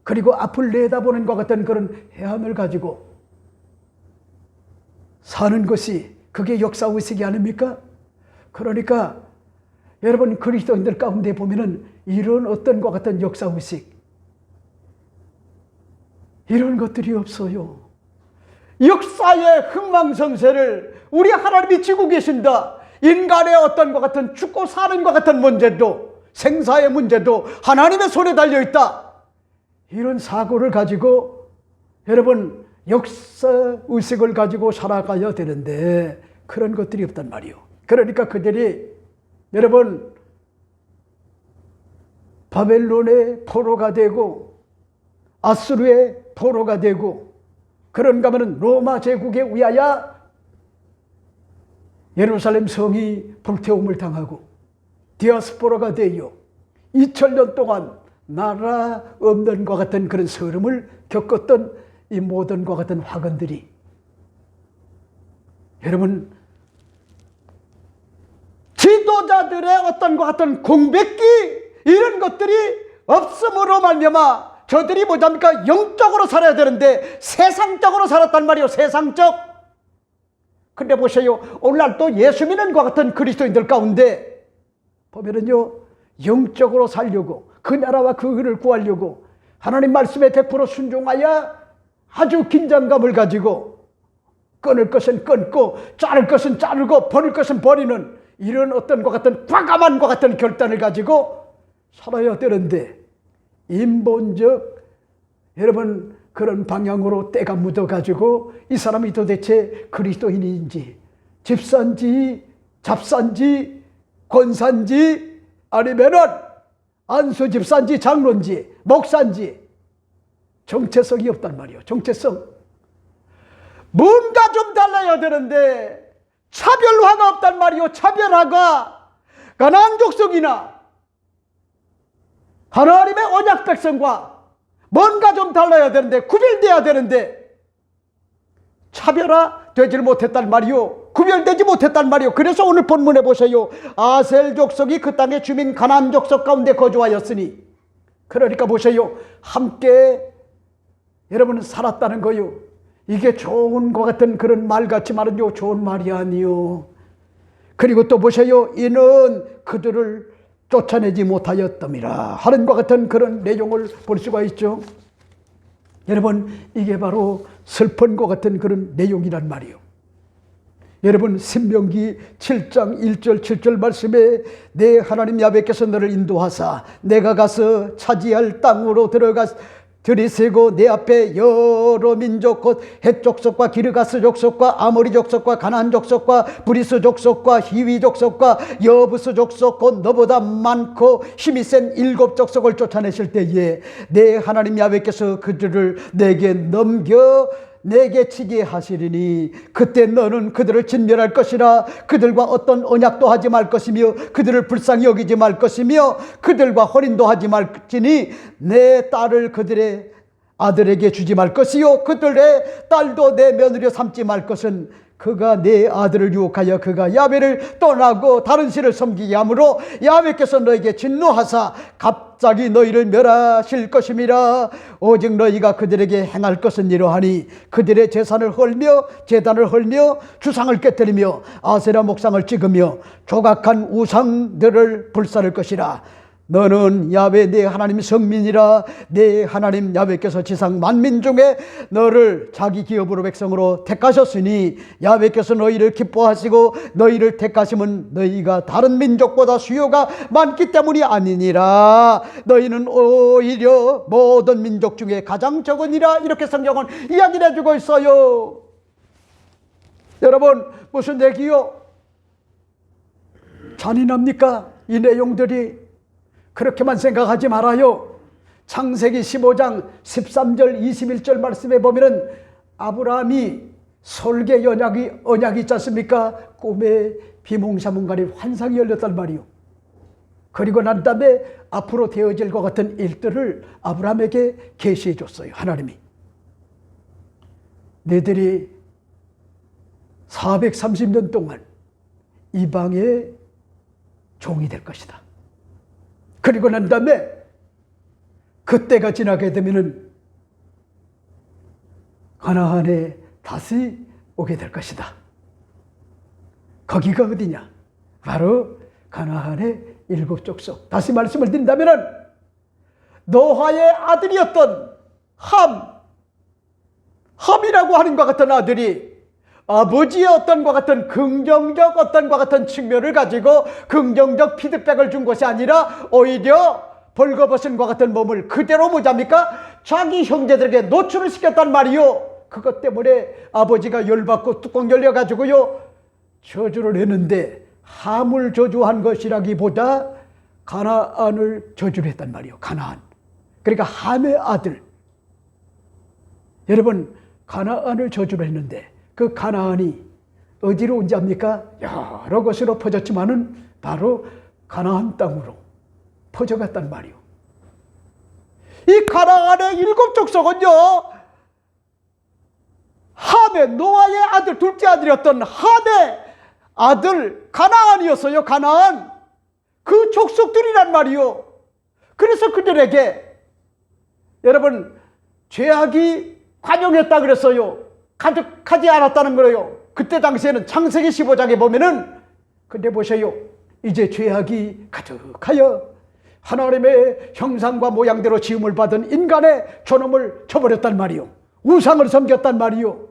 그리고 앞을 내다보는 것 같은 그런 해안을 가지고 사는 것이 그게 역사의식이 아닙니까? 그러니까 여러분, 그리스도인들 가운데 보면은 이런 어떤 것 같은 역사의식, 이런 것들이 없어요. 역사의 흥망성쇠를 우리 하나님이 지고 계신다. 인간의 어떤 것 같은 죽고 사는 것 같은 문제도, 생사의 문제도 하나님의 손에 달려있다. 이런 사고를 가지고 여러분 역사 의식을 가지고 살아가야 되는데 그런 것들이 없단 말이요. 그러니까 그들이 여러분 바벨론의 포로가 되고 아수르의 포로가 되고 그런가 하면 로마 제국에 의하여 예루살렘 성이 불태움을 당하고 디아스포라가 되어 2000년 동안 나라 없는 것 같은 그런 서름을 겪었던 이 모든과 같은 화근들이 여러분 지도자들의 어떤 것 같은 공백기 이런 것들이 없음으로 말미암아 저들이 뭐답니까? 영적으로 살아야 되는데 세상적으로 살았단 말이에요. 세상적. 근데 보세요. 오늘날 또 예수 믿는 것 같은 그리스도인들 가운데 보면은요, 영적으로 살려고 그 나라와 그 의를 구하려고 하나님 말씀에 100% 순종하여 아주 긴장감을 가지고 끊을 것은 끊고 자를 것은 자르고 버릴 것은 버리는 이런 어떤 것 같은 과감한 것 같은 결단을 가지고 살아야 되는데 인본적 여러분 그런 방향으로 때가 묻어가지고 이 사람이 도대체 그리스도인인지 집사인지 잡사인지 권사인지 아니면은 안수 집사인지 장로인지 목사인지 정체성이 없단 말이에요. 정체성. 뭔가 좀 달라야 되는데 차별화가 없단 말이에요. 차별화가 가나안 족속이나 하나님의 언약 백성과 뭔가 좀 달라야 되는데 구별돼야 되는데 차별화 되질 못했단 말이요. 구별되지 못했단 말이요. 그래서 오늘 본문에 보세요. 아셀 족속이 그 땅의 주민 가나안 족속 가운데 거주하였으니 그러니까 보세요. 함께 여러분 살았다는 거요. 이게 좋은 것 같은 그런 말 같지만은요 좋은 말이 아니요. 그리고 또 보세요. 이는 그들을 쫓아내지 못하였답니다 하는 것 같은 그런 내용을 볼 수가 있죠. 여러분 이게 바로 슬픈 것 같은 그런 내용이란 말이요. 여러분 신명기 7장 1절 7절 말씀에 내 하나님 야훼께서 너를 인도하사 내가 가서 차지할 땅으로 들이세고 내 앞에 여러 민족 곧 헷 족속과 기르가스 족속과 아모리 족속과 가나안 족속과 브리스 족속과 히위 족속과 여부스 족속 곧 너보다 많고 힘이 센 7 족속을 쫓아내실 때에 내 하나님 야훼께서 그들을 내게 넘겨 내게 치게 하시리니 그때 너는 그들을 진멸할 것이라 그들과 어떤 언약도 하지 말 것이며 그들을 불쌍히 여기지 말 것이며 그들과 혼인도 하지 말지니 내 딸을 그들의 아들에게 주지 말 것이요 그들의 딸도 내 며느리로 삼지 말 것은 그가 내 아들을 유혹하여 그가 야훼를 떠나고 다른 신을 섬기게 하므로 야훼께서 너에게 진노하사 갑자기 너희를 멸하실 것임이라. 오직 너희가 그들에게 행할 것은 이러하니 그들의 재산을 헐며 제단을 헐며 주상을 깨뜨리며 아세라 목상을 찍으며 조각한 우상들을 불사를 것이라. 너는 야훼 내 하나님 성민이라. 내 하나님 야훼께서 지상 만민 중에 너를 자기 기업으로 백성으로 택하셨으니 야훼께서 너희를 기뻐하시고 너희를 택하심은 너희가 다른 민족보다 수요가 많기 때문이 아니니라. 너희는 오히려 모든 민족 중에 가장 적으니라. 이렇게 성경은 이야기를 해주고 있어요. 여러분 무슨 얘기요? 잔인합니까? 이 내용들이. 그렇게만 생각하지 말아요. 창세기 15장 13절 21절 말씀에 보면은 아브라함이 설계 언약이 있지 않습니까? 꿈에 비몽사몽간에 환상이 열렸단 말이요. 그리고 난 다음에 앞으로 되어질 것 같은 일들을 아브라함에게 계시해 줬어요. 하나님이. 너희들이 430년 동안 이방의 종이 될 것이다. 그리고 난 다음에 그때가 지나게 되면은 가나안에 다시 오게 될 것이다. 거기가 어디냐? 바로 가나안의 7 족속. 다시 말씀을 드린다면은 노아의 아들이었던 함이라고 하는 것 같은 아들이 아버지의 어떤 것 같은 긍정적 어떤 것 같은 측면을 가지고 긍정적 피드백을 준 것이 아니라 오히려 벌거벗은 것 같은 몸을 그대로 뭐잡니까? 자기 형제들에게 노출을 시켰단 말이요. 그것 때문에 아버지가 열받고 뚜껑 열려가지고요 저주를 했는데, 함을 저주한 것이라기보다 가나안을 저주를 했단 말이에요. 가나안. 그러니까 함의 아들. 여러분, 가나안을 저주를 했는데 그 가나안이 어디로 온지 압니까? 여러 곳으로 퍼졌지만은 바로 가나안 땅으로 퍼져갔단 말이요. 이 가나안의 7족속은요, 함의, 노아의 아들, 둘째 아들이었던 함의 아들 가나안이었어요. 가나안. 그 족속들이란 말이요. 그래서 그들에게 여러분 죄악이 관영했다 그랬어요. 가득하지 않았다는 거예요. 그때 당시에는 창세기 15장에 보면은, 근데 보세요, 이제 죄악이 가득하여 하나님의 형상과 모양대로 지음을 받은 인간의 존엄을 저버렸단 말이요. 우상을 섬겼단 말이요.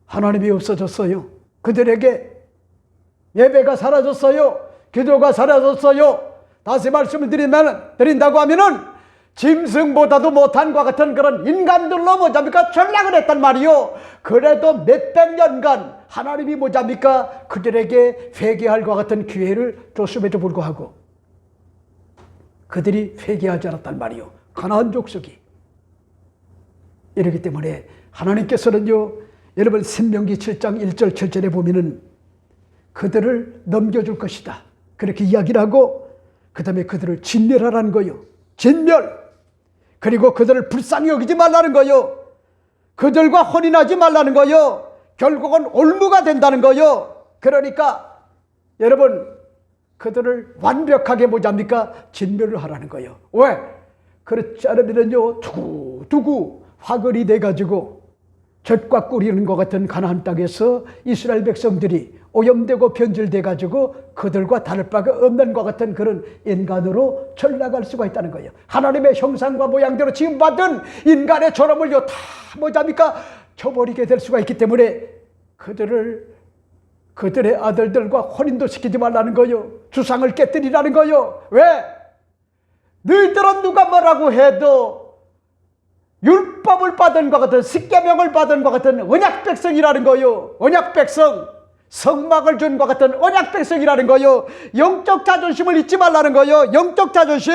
하나님이 없어졌어요. 그들에게 예배가 사라졌어요. 기도가 사라졌어요. 다시 말씀을 드린다고 하면은 짐승보다도 못한 것 같은 그런 인간들로 뭐잡니까? 전락을 했단 말이요. 그래도 몇백 년간 하나님이 뭐잡니까? 그들에게 회개할 것 같은 기회를 줬음에도 불구하고 그들이 회개하지 않았단 말이요. 가나안 족속이. 이렇기 때문에 하나님께서는요, 여러분 신명기 7장 1절 7절에 보면은 그들을 넘겨줄 것이다, 그렇게 이야기를 하고, 그 다음에 그들을 진멸하라는 거요. 진멸. 그리고 그들을 불쌍히 여기지 말라는 거요. 그들과 혼인하지 말라는 거요. 결국은 올무가 된다는 거요. 그러니까 여러분, 그들을 완벽하게 뭐잡니까? 진멸을 하라는 거요. 왜? 그렇지 않으면요 두고두고 화근이 돼가지고 젖과 꿀이 흐르는 것 같은 가나안 땅에서 이스라엘 백성들이 오염되고 변질돼가지고 그들과 다를 바가 없는 것 같은 그런 인간으로 전락할 수가 있다는 거예요. 하나님의 형상과 모양대로 지음받은 인간의 존엄을요 다 뭐잡니까? 저버리게 될 수가 있기 때문에 그들의 아들들과 혼인도 시키지 말라는 거요. 주상을 깨뜨리라는 거요. 왜? 너희들은 누가 뭐라고 해도 율법을 받은 것 같은, 십계명을 받은 것 같은 언약 백성이라는 거요. 언약 백성. 성막을 준 것 같은 언약 백성이라는 거요. 영적 자존심을 잊지 말라는 거요. 영적 자존심.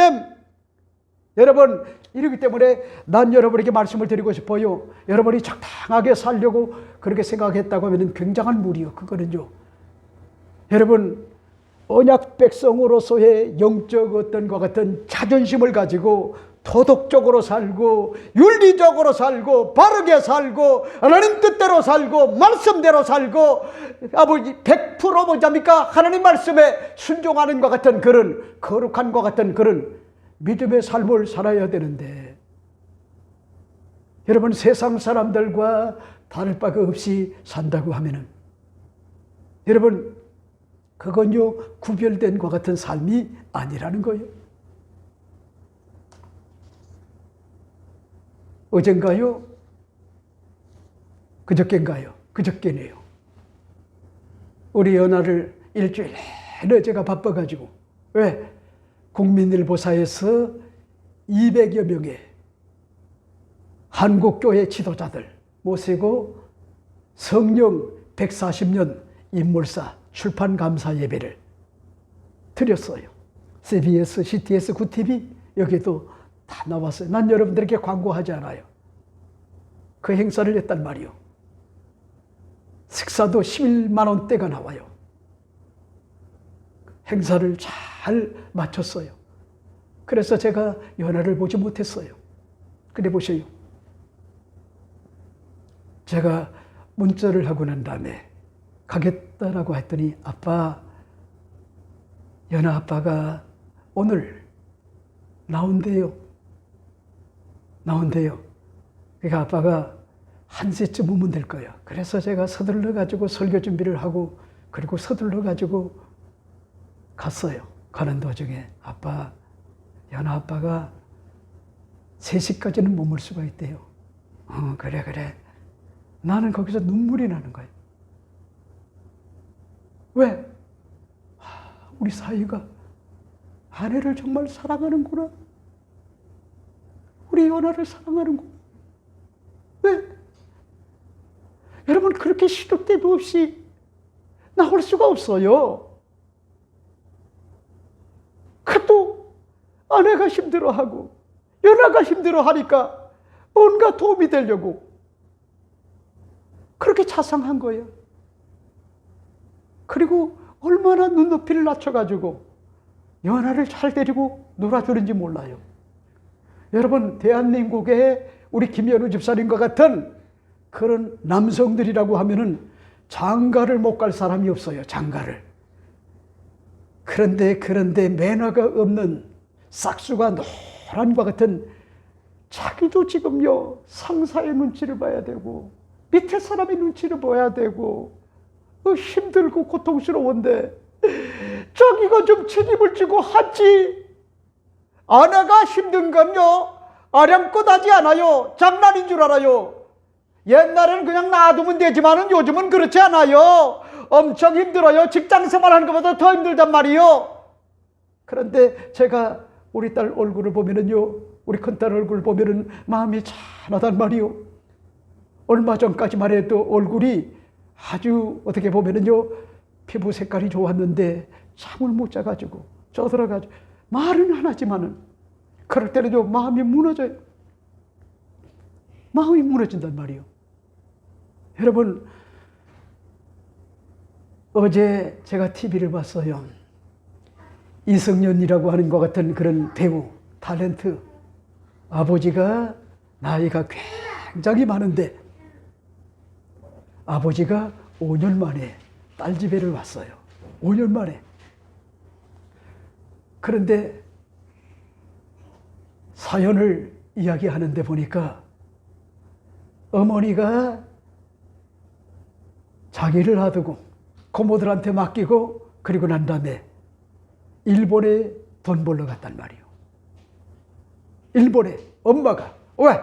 여러분, 이러기 때문에 난 여러분에게 말씀을 드리고 싶어요. 여러분이 적당하게 살려고 그렇게 생각했다고 하면 굉장한 무리요. 그거는요, 여러분, 언약 백성으로서의 영적 어떤 것 같은 자존심을 가지고 도덕적으로 살고 윤리적으로 살고 바르게 살고 하나님 뜻대로 살고 말씀대로 살고 아버지 100% 뭐잡니까? 하나님 말씀에 순종하는 것 같은 그런 거룩한 것 같은 그런 믿음의 삶을 살아야 되는데, 여러분 세상 사람들과 다를 바가 없이 산다고 하면은 여러분 그건요 구별된 것 같은 삶이 아니라는 거예요. 어젠가요? 그저께인가요? 그저께네요. 우리 연하를 일주일 내내 제가 바빠가지고, 왜? 국민일보사에서 200여 명의 한국교회 지도자들 모시고 성령 140년 인물사 출판 감사 예배를 드렸어요. CBS, CTS, 구TV 여기도 다 나왔어요. 난 여러분들에게 광고하지 않아요. 그 행사를 했단 말이요. 식사도 11만 원대가 나와요. 행사를 잘 마쳤어요. 그래서 제가 연화를 보지 못했어요. 근데 보세요. 제가 문자를 하고 난 다음에 가겠다라고 했더니 아빠, 연아 아빠가 오늘 나온대요. 그러니까 아빠가 1시쯤 오면 될 거예요. 그래서 제가 서둘러 가지고 설교 준비를 하고 그리고 서둘러 가지고 갔어요. 가는 도중에 아빠, 연아 아빠가 3시까지는 머물 수가 있대요. 그래. 나는 거기서 눈물이 나는 거예요. 왜? 우리 사위가 아내를 정말 사랑하는구나. 우리 연하를 사랑하는구나. 왜? 여러분, 그렇게 시도 때도 없이 나올 수가 없어요. 그것도 아내가 힘들어하고 연하가 힘들어하니까 뭔가 도움이 되려고 그렇게 자상한 거예요. 그리고 얼마나 눈높이를 낮춰가지고 연하를 잘 데리고 놀아주는지 몰라요. 여러분, 대한민국에 우리 김연우 집사님과 같은 그런 남성들이라고 하면은 장가를 못 갈 사람이 없어요. 장가를. 그런데 매너가 없는 싹수가 노란과 같은, 자기도 지금요 상사의 눈치를 봐야 되고 밑에 사람의 눈치를 봐야 되고 힘들고 고통스러운데 자기가 좀 책임을 지고 하지. 아내가 힘든 건요 아량껏 하지 않아요. 장난인 줄 알아요. 옛날에는 그냥 놔두면 되지만은 요즘은 그렇지 않아요. 엄청 힘들어요. 직장 생활하는 것보다 더 힘들단 말이요. 그런데 제가 우리 딸 얼굴을 보면은요, 우리 큰딸 얼굴을 보면은 마음이 찬하단 말이요. 얼마 전까지만 해도 얼굴이 아주 어떻게 보면은요 피부 색깔이 좋았는데 잠을 못 자가지고 쪄들어가지고 말은 안 하지만은 그럴 때는요 마음이 무너져요. 마음이 무너진단 말이요. 여러분, 어제 제가 TV를 봤어요. 이승연이라고 하는 것 같은 그런 배우, 탤런트. 아버지가 나이가 굉장히 많은데 아버지가 5년 만에 딸 집에를 왔어요. 5년 만에. 그런데 사연을 이야기하는데 보니까 어머니가 자기를 놔두고 고모들한테 맡기고 그리고 난 다음에 일본에 돈 벌러 갔단 말이에요. 일본에 엄마가. 왜?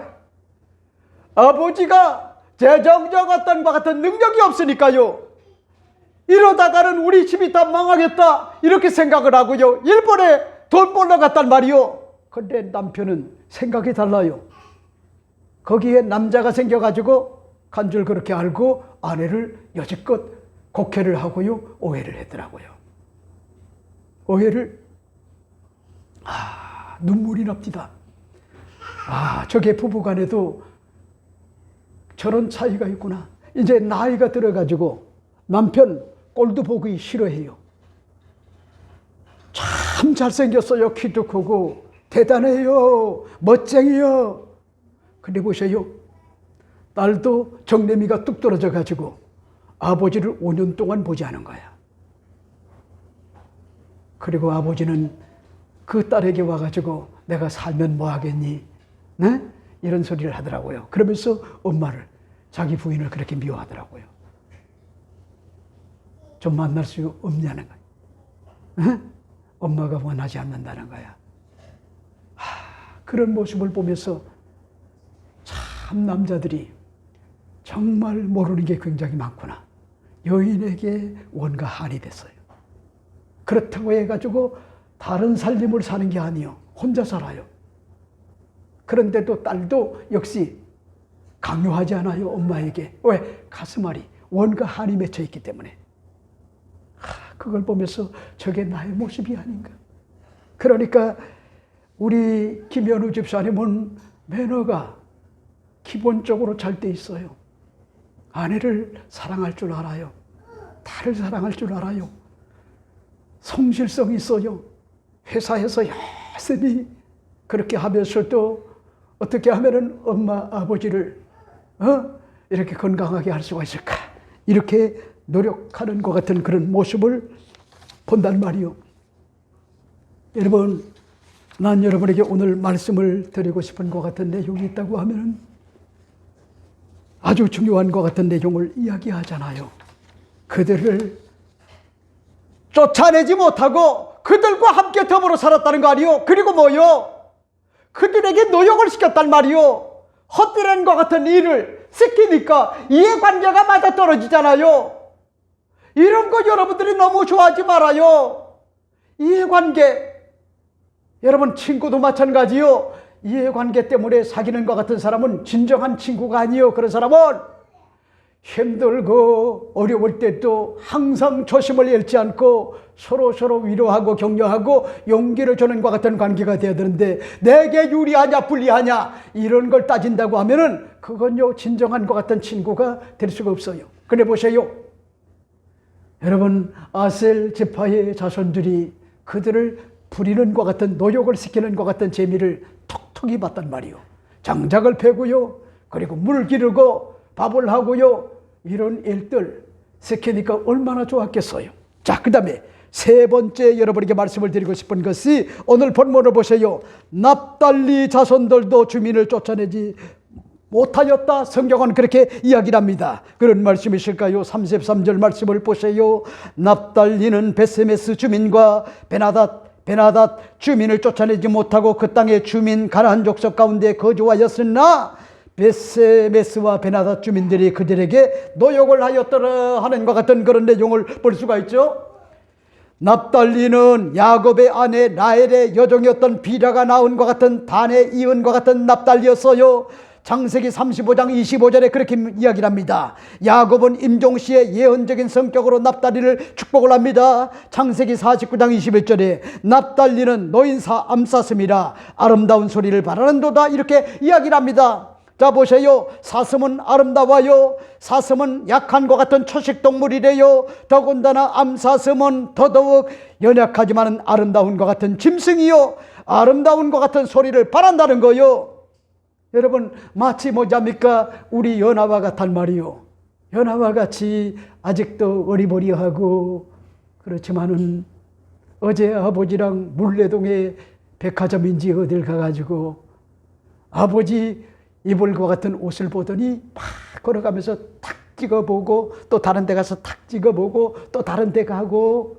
아버지가 재정적 어떤 것 같은 능력이 없으니까요. 이러다가는 우리 집이 다 망하겠다 이렇게 생각을 하고요. 일본에 돈 벌러 갔단 말이요. 근데 남편은 생각이 달라요. 거기에 남자가 생겨가지고 간 줄 그렇게 알고 아내를 여지껏 곡해를 하고요. 오해를 했더라고요. 오해를. 눈물이 납니다. 저게 부부간에도 저런 차이가 있구나. 이제 나이가 들어가지고 남편 꼴도 보기 싫어해요. 참 잘생겼어요. 키도 크고 대단해요. 멋쟁이요. 근데 보세요. 딸도 정내미가 뚝 떨어져 가지고 아버지를 5년 동안 보지 않은 거야. 그리고 아버지는 그 딸에게 와가지고 내가 살면 뭐 하겠니? 네? 이런 소리를 하더라고요. 그러면서 엄마를, 자기 부인을 그렇게 미워하더라고요. 좀 만날 수 없냐는 거야. 네? 엄마가 원하지 않는다는 거야. 그런 모습을 보면서 참 남자들이 정말 모르는 게 굉장히 많구나. 여인에게 원과 한이 됐어요. 그렇다고 해가지고 다른 삶을 사는 게 아니요. 혼자 살아요. 그런데도 딸도 역시 강요하지 않아요. 엄마에게. 왜? 가슴앓이, 원과 한이 맺혀 있기 때문에. 그걸 보면서 저게 나의 모습이 아닌가. 그러니까 우리 김연우 집사님은 매너가 기본적으로 잘 돼 있어요. 아내를 사랑할 줄 알아요. 딸을 사랑할 줄 알아요. 성실성이 있어요. 회사에서 열심히 그렇게 하면서도 어떻게 하면은 엄마, 아버지를 이렇게 건강하게 할 수가 있을까? 이렇게 노력하는 것 같은 그런 모습을 본단 말이요. 여러분, 난 여러분에게 오늘 말씀을 드리고 싶은 것 같은 내용이 있다고 하면은 아주 중요한 것 같은 내용을 이야기하잖아요. 그들을 쫓아내지 못하고 그들과 함께 더불어 살았다는 거 아니요? 그리고 뭐요? 그들에게 노역을 시켰단 말이요. 헛되는 것 같은 일을 시키니까 이해관계가 맞아떨어지잖아요. 이런 거 여러분들이 너무 좋아하지 말아요. 이해관계. 여러분, 친구도 마찬가지요. 이해관계 때문에 사귀는 것 같은 사람은 진정한 친구가 아니요. 그런 사람은 힘들고 어려울 때도 항상 조심을 잃지 않고 서로 위로하고 격려하고 용기를 주는 것 같은 관계가 되어야 되는데, 내게 유리하냐 불리하냐 이런 걸 따진다고 하면은 그건요 진정한 것 같은 친구가 될 수가 없어요. 그래 보세요. 여러분, 아셀 지파의 자손들이 그들을 부리는 것 같은, 노역을 시키는 것 같은 재미를 톡톡히 봤단 말이요. 장작을 패고요, 그리고 물 기르고 밥을 하고요, 이런 일들 시키니까 얼마나 좋았겠어요. 자, 그 다음에 세 번째 여러분에게 말씀을 드리고 싶은 것이, 오늘 본문을 보세요. 납달리 자손들도 주민을 쫓아내지 못하였다. 성경은 그렇게 이야기를 합니다. 그런 말씀이실까요? 33절 말씀을 보세요. 납달리는 베세메스 주민과 베나닷 주민을 쫓아내지 못하고 그 땅의 주민 가나안 족속 가운데 거주하였으나 베세메스와 베나닷 주민들이 그들에게 노역을 하였더라 하는 것 같은 그런 내용을 볼 수가 있죠. 납달리는 야곱의 아내 라헬의 여종이었던 비라가 낳은 것 같은 단의 이은과 같은 납달리였어요. 창세기 35장 25절에 그렇게 이야기를 합니다. 야곱은 임종시의 예언적인 성격으로 납달리를 축복을 합니다. 창세기 49장 21절에 납달리는 노인사 암사슴이라 아름다운 소리를 바라는도다, 이렇게 이야기를 합니다. 자, 보세요. 사슴은 아름다워요. 사슴은 약한 것 같은 초식동물이래요. 더군다나 암사슴은 더더욱 연약하지만 아름다운 것 같은 짐승이요, 아름다운 것 같은 소리를 바란다는 거요. 여러분, 마치 뭐냐입니까? 우리 연하와 같단 말이요. 연하와 같이 아직도 어리버리하고 그렇지만은 어제 아버지랑 물레동에 백화점인지 어딜 가가지고 아버지 입을 것 같은 옷을 보더니 막 걸어가면서 탁 찍어보고 또 다른 데 가서 탁 찍어보고 또 다른 데 가고,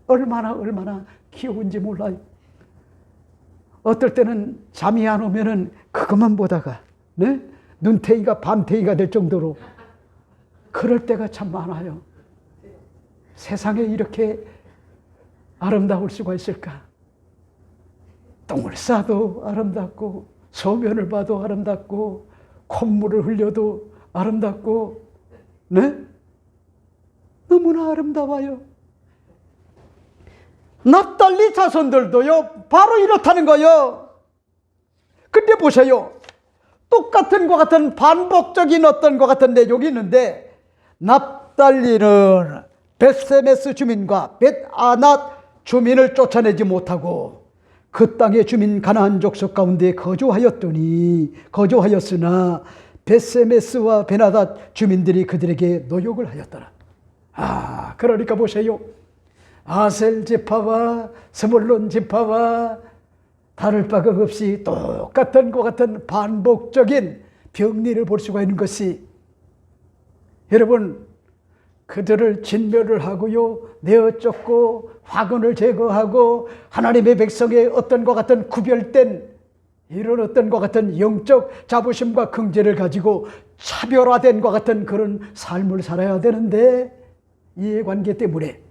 얼마나 귀여운지 몰라요. 어떨 때는 잠이 안 오면은 그것만 보다가 눈태희가 밤태희가 될 정도로 그럴 때가 참 많아요. 세상에 이렇게 아름다울 수가 있을까? 똥을 싸도 아름답고 소변을 봐도 아름답고 콧물을 흘려도 아름답고, 너무나 아름다워요. 납달리 자손들도요 바로 이렇다는 거예요. 근데 보세요, 똑같은 것 같은 반복적인 어떤 것 같은 내용이 있는데, 납달리는 벳세메스 주민과 벳아낫 주민을 쫓아내지 못하고 그 땅의 주민 가나안 족속 가운데 거주하였으나 벳세메스와 베나닷 주민들이 그들에게 노역을 하였더라. 그러니까 보세요. 아셀 지파와 스물론 지파와 다를 바가 없이 똑같은 것 같은 반복적인 병리를 볼 수가 있는 것이, 여러분, 그들을 진멸을 하고요, 내어 쫓고 화근을 제거하고 하나님의 백성의 어떤 것 같은 구별된 이런 어떤 것 같은 영적 자부심과 긍지를 가지고 차별화된 것 같은 그런 삶을 살아야 되는데, 이해관계 때문에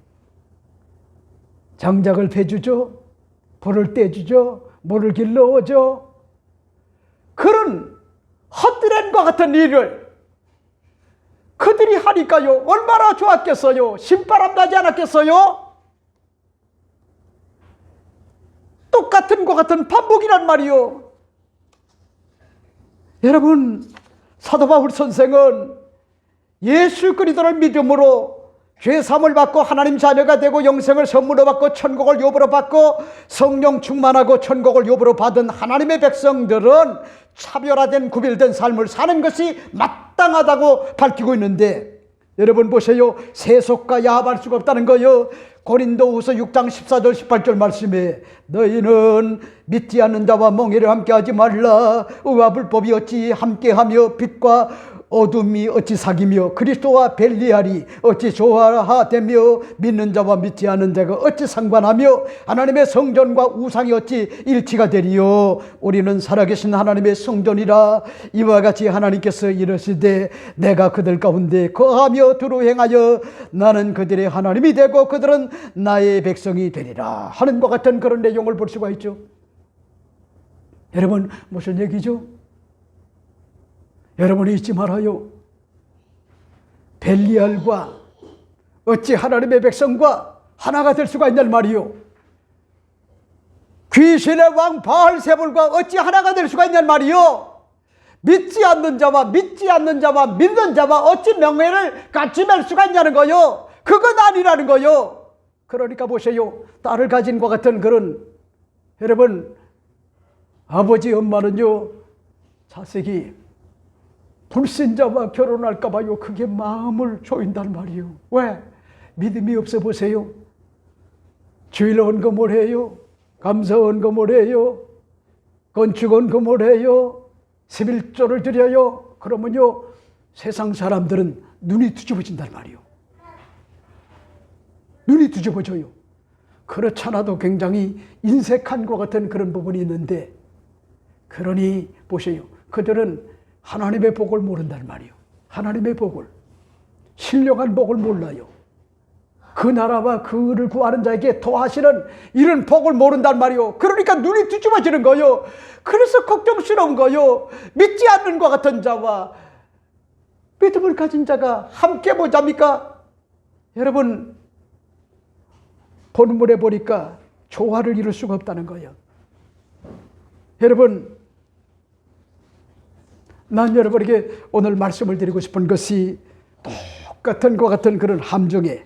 장작을 패주죠, 불을 떼주죠, 물을 길러오죠. 그런 헛되는 것 같은 일을 그들이 하니까요 얼마나 좋았겠어요. 신바람 나지 않았겠어요? 똑같은 것 같은 반복이란 말이요. 여러분, 사도 바울 선생은 예수 그리스도를 믿음으로 죄사함을 받고 하나님 자녀가 되고 영생을 선물로 받고 천국을 요부로 받고 성령 충만하고 천국을 요부로 받은 하나님의 백성들은 차별화된 구별된 삶을 사는 것이 마땅하다고 밝히고 있는데, 여러분 보세요. 세속과 야합할 수가 없다는 거요. 고린도후서 6장 14절 18절 말씀에 너희는 믿지 않는 자와 멍에를 함께하지 말라. 의와 불법이 어찌 함께하며 빛과 어둠이 어찌 사귀며 그리스도와 벨리알이 어찌 조화되며 믿는 자와 믿지 않는 자가 어찌 상관하며 하나님의 성전과 우상이 어찌 일치가 되리요. 우리는 살아계신 하나님의 성전이라. 이와 같이 하나님께서 이르시되 내가 그들 가운데 거하며 두루 행하여 나는 그들의 하나님이 되고 그들은 나의 백성이 되리라 하는 것 같은 그런 내용을 볼 수가 있죠. 여러분, 무슨 얘기죠? 여러분이 잊지 말아요. 벨리알과 어찌 하나님의 백성과 하나가 될 수가 있냔 말이요. 귀신의 왕 바알세불과 어찌 하나가 될 수가 있냔 말이요. 믿지 않는 자와 믿는 자와 어찌 명예를 같이 맺을 수가 있냐는 거요. 그건 아니라는 거요. 그러니까 보세요. 딸을 가진 것 같은 그런, 여러분, 아버지 엄마는요, 자식이 불신자와 결혼할까 봐요. 그게 마음을 조인단 말이에요. 왜? 믿음이 없어 보세요. 주일 헌금을 해요. 감사 헌금을 해요. 건축 헌금을 해요. 11조를 드려요. 그러면요, 세상 사람들은 눈이 뒤집어진단 말이에요. 눈이 뒤집어져요. 그렇잖아도 굉장히 인색한 것 같은 그런 부분이 있는데, 그러니 보세요. 그들은 하나님의 복을 모른단 말이에요. 하나님의 복을, 신령한 복을 몰라요. 그 나라와 그를 구하는 자에게 더하시는 이런 복을 모른단 말이에요. 그러니까 눈이 뒤집어지는 거요. 그래서 걱정스러운 거요. 믿지 않는 것 같은 자와 믿음을 가진 자가 함께 보자니까, 여러분, 본문에 보니까 조화를 이룰 수가 없다는 거예요. 여러분, 난 여러분에게 오늘 말씀을 드리고 싶은 것이 똑같은 것 같은 그런 함정에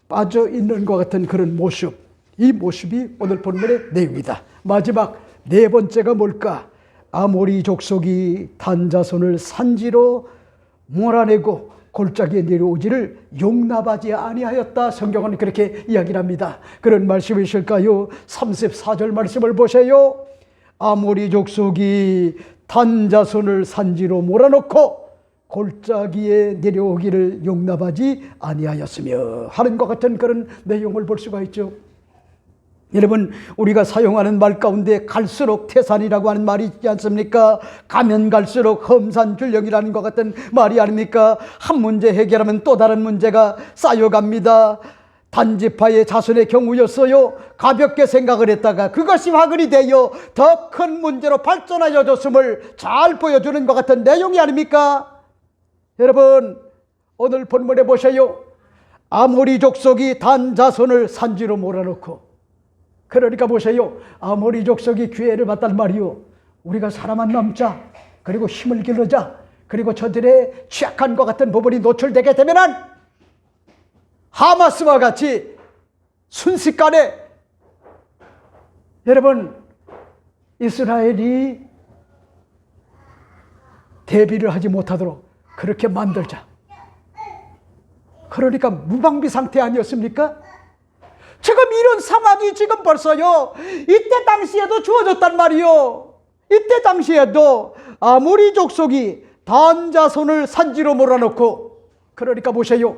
빠져 있는 것 같은 그런 모습, 이 모습이 오늘 본문의 내용이다. 마지막 네 번째가 뭘까? 아모리 족속이 단 자손을 산지로 몰아내고 골짜기에 내려오지를 용납하지 아니하였다. 성경은 그렇게 이야기를 합니다. 그런 말씀이 있을까요? 34절 말씀을 보세요. 아모리 족속이 단 자손을 산지로 몰아넣고 골짜기에 내려오기를 용납하지 아니하였으며 하는 것 같은 그런 내용을 볼 수가 있죠. 여러분, 우리가 사용하는 말 가운데 갈수록 태산이라고 하는 말이 있지 않습니까? 가면 갈수록 험산줄령이라는 것 같은 말이 아닙니까? 한 문제 해결하면 또 다른 문제가 쌓여갑니다. 단지파의 자손의 경우였어요. 가볍게 생각을 했다가 그것이 화근이 되어 더 큰 문제로 발전하여 줬음을 잘 보여주는 것 같은 내용이 아닙니까? 여러분, 오늘 본문에 보세요. 아모리 족속이 단 자손을 산지로 몰아넣고, 그러니까 보세요. 아모리 족속이 기회를 받단 말이요. 우리가 사람만 남자, 그리고 힘을 기르자, 그리고 저들의 취약한 것 같은 부분이 노출되게 되면은 하마스와 같이 순식간에, 여러분, 이스라엘이 대비를 하지 못하도록 그렇게 만들자. 그러니까 무방비 상태 아니었습니까? 지금 이런 상황이 지금 벌써요, 이때 당시에도 주어졌단 말이요. 이때 당시에도 아모리 족속이 단 자손을 산지로 몰아넣고, 그러니까 보세요,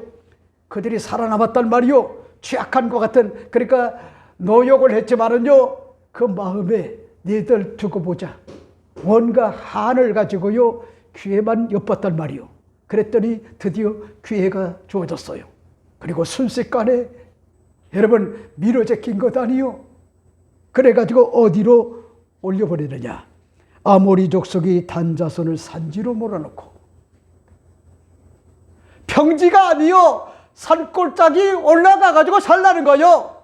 그들이 살아남았단 말이요. 취약한 것 같은, 그러니까 노역을 했지만은요, 그 마음에 니들 두고 보자, 뭔가 한을 가지고요 기회만 엿봤단 말이요. 그랬더니 드디어 기회가 주어졌어요. 그리고 순식간에 여러분 밀어 제낀 것 아니요. 그래가지고 어디로 올려버리느냐? 아모리 족속이 단 자손을 산지로 몰아넣고, 평지가 아니요, 산골짜기 올라가가지고 살라는 거요.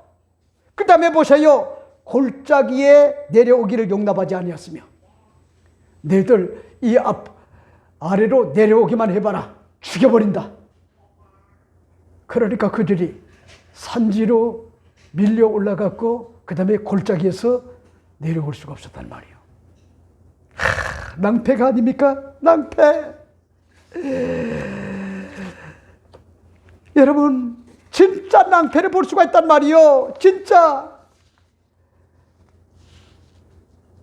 그 다음에 보세요. 골짜기에 내려오기를 용납하지 아니었으며, 너희들 이 아래로 내려오기만 해봐라, 죽여버린다. 그러니까 그들이 산지로 밀려 올라갔고, 그 다음에 골짜기에서 내려올 수가 없었단 말이에요. 낭패가 아닙니까? 낭패. 여러분, 진짜 낭패를 볼 수가 있단 말이에요. 진짜.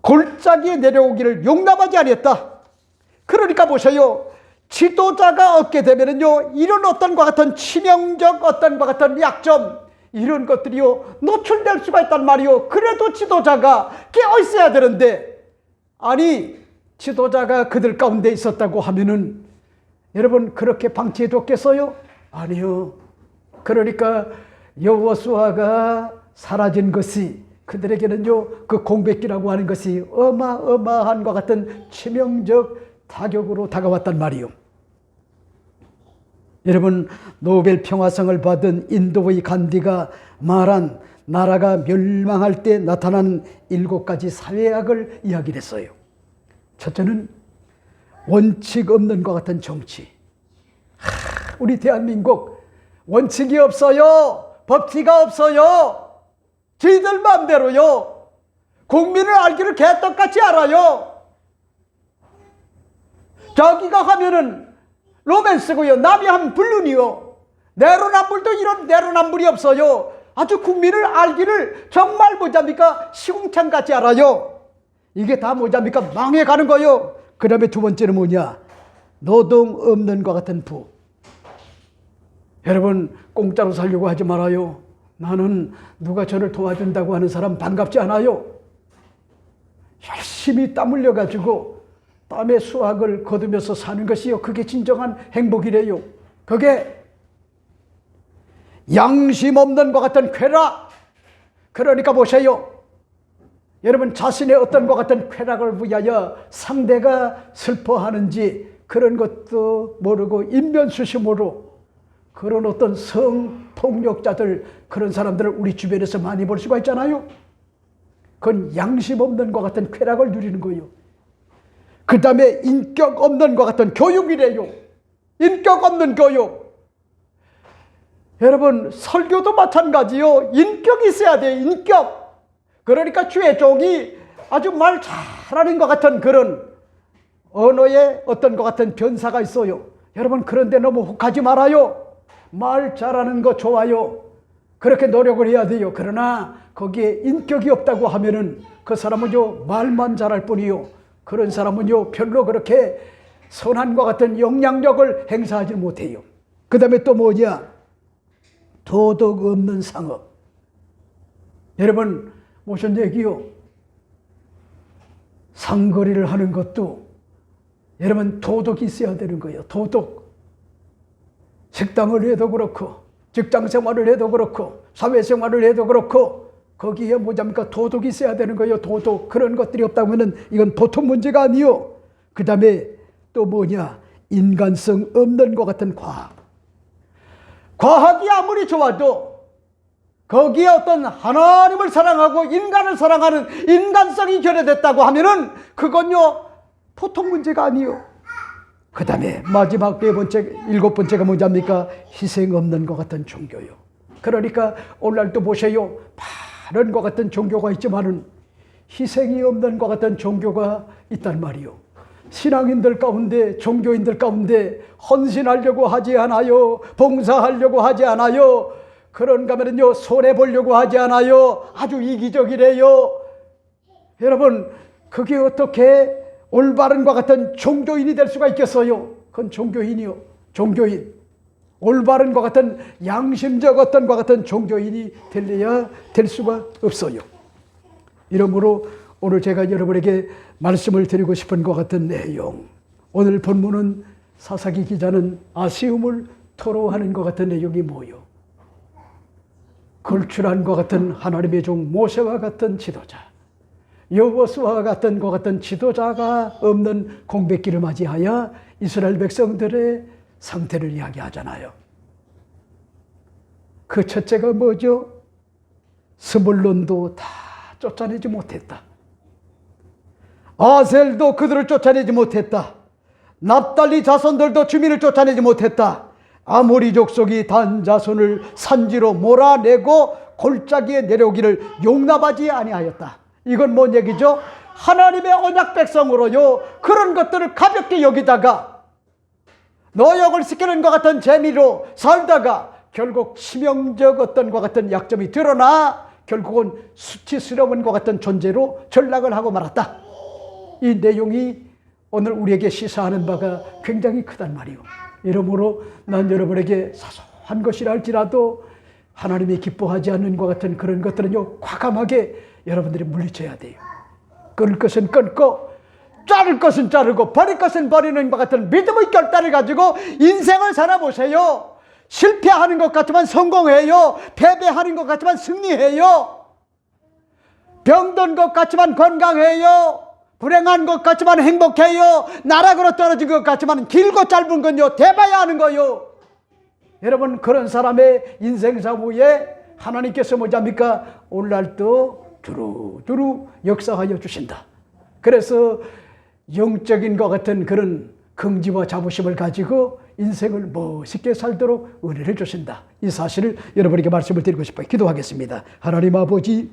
골짜기에 내려오기를 용납하지 않았다. 그러니까 보세요. 지도자가 얻게 되면은요, 이런 어떤 것 같은 치명적 어떤 것 같은 약점, 이런 것들이요 노출될 수가 있단 말이요. 그래도 지도자가 깨어 있어야 되는데, 아니 지도자가 그들 가운데 있었다고 하면은 여러분 그렇게 방치해 뒀겠어요? 아니요. 그러니까 여호수아가 사라진 것이 그들에게는요, 그 공백기라고 하는 것이 어마어마한 것 같은 치명적 타격으로 다가왔단 말이요. 여러분, 노벨 평화상을 받은 인도의 간디가 말한 나라가 멸망할 때 나타난 7가지 사회학을 이야기를 했어요. 첫째는 원칙 없는 것 같은 정치. 우리 대한민국 원칙이 없어요. 법치가 없어요. 저희들 마음대로요. 국민을 알기를 개떡같이 알아요. 저기가 하면은 로맨스고요. 남이 하면 불륜이요. 내로남불도 이런 내로남불이 없어요. 아주 국민을 알기를 정말 뭐잡니까? 시궁창같이 알아요. 이게 다 뭐잡니까? 망해가는 거요. 그 다음에 두 번째는 뭐냐? 노동 없는 것 같은 부. 여러분, 공짜로 살려고 하지 말아요. 나는 누가 저를 도와준다고 하는 사람 반갑지 않아요. 열심히 땀 흘려가지고 땀의 수확을 거두면서 사는 것이요. 그게 진정한 행복이래요. 그게 양심 없는 것 같은 쾌락. 그러니까 보세요. 여러분, 자신의 어떤 것 같은 쾌락을 위하여 상대가 슬퍼하는지 그런 것도 모르고 인면수심으로 그런 어떤 성폭력자들, 그런 사람들을 우리 주변에서 많이 볼 수가 있잖아요. 그건 양심 없는 것 같은 쾌락을 누리는 거예요. 그 다음에 인격 없는 것 같은 교육이래요. 인격 없는 교육. 여러분, 설교도 마찬가지요. 인격이 있어야 돼요. 인격. 그러니까 주의 종이 아주 말 잘하는 것 같은 그런 언어에 어떤 것 같은 변사가 있어요. 여러분, 그런데 너무 혹하지 말아요. 말 잘하는 거 좋아요. 그렇게 노력을 해야 돼요. 그러나 거기에 인격이 없다고 하면은 그 사람은요, 말만 잘할 뿐이요. 그런 사람은요, 별로 그렇게 선한과 같은 영향력을 행사하지 못해요. 그 다음에 또 뭐냐? 도덕 없는 상업. 여러분, 무슨 얘기요? 상거리를 하는 것도 여러분 도덕이 있어야 되는 거예요. 도덕. 식당을 해도 그렇고 직장생활을 해도 그렇고 사회생활을 해도 그렇고 거기에 뭐잡니까? 도덕이 있어야 되는 거예요. 도덕. 그런 것들이 없다면 이건 보통 문제가 아니요. 그 다음에 또 뭐냐? 인간성 없는 것 같은 과학. 과학이 아무리 좋아도 거기에 어떤 하나님을 사랑하고 인간을 사랑하는 인간성이 결여됐다고 하면은 그건요, 보통 문제가 아니요. 그 다음에 마지막 7번째가 뭐냐입니까? 희생 없는 것 같은 종교요. 그러니까 오늘날 또 보세요. 많은 것 같은 종교가 있지만은 희생이 없는 것 같은 종교가 있단 말이요. 신앙인들 가운데, 종교인들 가운데 헌신하려고 하지 않아요. 봉사하려고 하지 않아요. 그런가 하면요, 손해보려고 하지 않아요. 아주 이기적이래요. 여러분, 그게 어떻게 올바른 것 같은 종교인이 될 수가 있겠어요? 그건 종교인이요. 종교인. 올바른 것 같은 양심적 어떤 것 같은 종교인이 되려야 될 수가 없어요. 이러므로 오늘 제가 여러분에게 말씀을 드리고 싶은 것 같은 내용. 오늘 본문은 사사기 기자는 아쉬움을 토로하는 것 같은 내용이 뭐요? 걸출한 것 같은 하나님의 종 모세와 같은 지도자, 여호수아와 같은 것 같은 지도자가 없는 공백기를 맞이하여 이스라엘 백성들의 상태를 이야기하잖아요. 그 첫째가 뭐죠? 스불론도 다 쫓아내지 못했다. 아셀도 그들을 쫓아내지 못했다. 납달리 자손들도 주민을 쫓아내지 못했다. 아모리 족속이 단 자손을 산지로 몰아내고 골짜기에 내려오기를 용납하지 아니하였다. 이건 뭔 얘기죠? 하나님의 언약 백성으로요, 그런 것들을 가볍게 여기다가 노역을 시키는 것 같은 재미로 살다가 결국 치명적 어떤 것 같은 약점이 드러나 결국은 수치스러운 것 같은 존재로 전락을 하고 말았다. 이 내용이 오늘 우리에게 시사하는 바가 굉장히 크단 말이요. 이러므로 난 여러분에게 사소한 것이라 할지라도 하나님이 기뻐하지 않는 것 같은 그런 것들은요, 과감하게 여러분들이 물리쳐야 돼요. 끊을 것은 끊고 자를 것은 자르고 버릴 것은 버리는 것 같은 믿음의 결단을 가지고 인생을 살아보세요. 실패하는 것 같지만 성공해요. 패배하는 것 같지만 승리해요. 병든 것 같지만 건강해요. 불행한 것 같지만 행복해요. 나락으로 떨어진 것 같지만 길고 짧은 건요 대봐야 하는 거요. 여러분 그런 사람의 인생사 후에 하나님께서 뭐잡니까? 오늘날도 두루두루 역사하여 주신다. 그래서 영적인 것 같은 그런 긍지와 자부심을 가지고 인생을 멋있게 살도록 은혜를 주신다. 이 사실을 여러분에게 말씀을 드리고 싶어요. 기도하겠습니다. 하나님 아버지,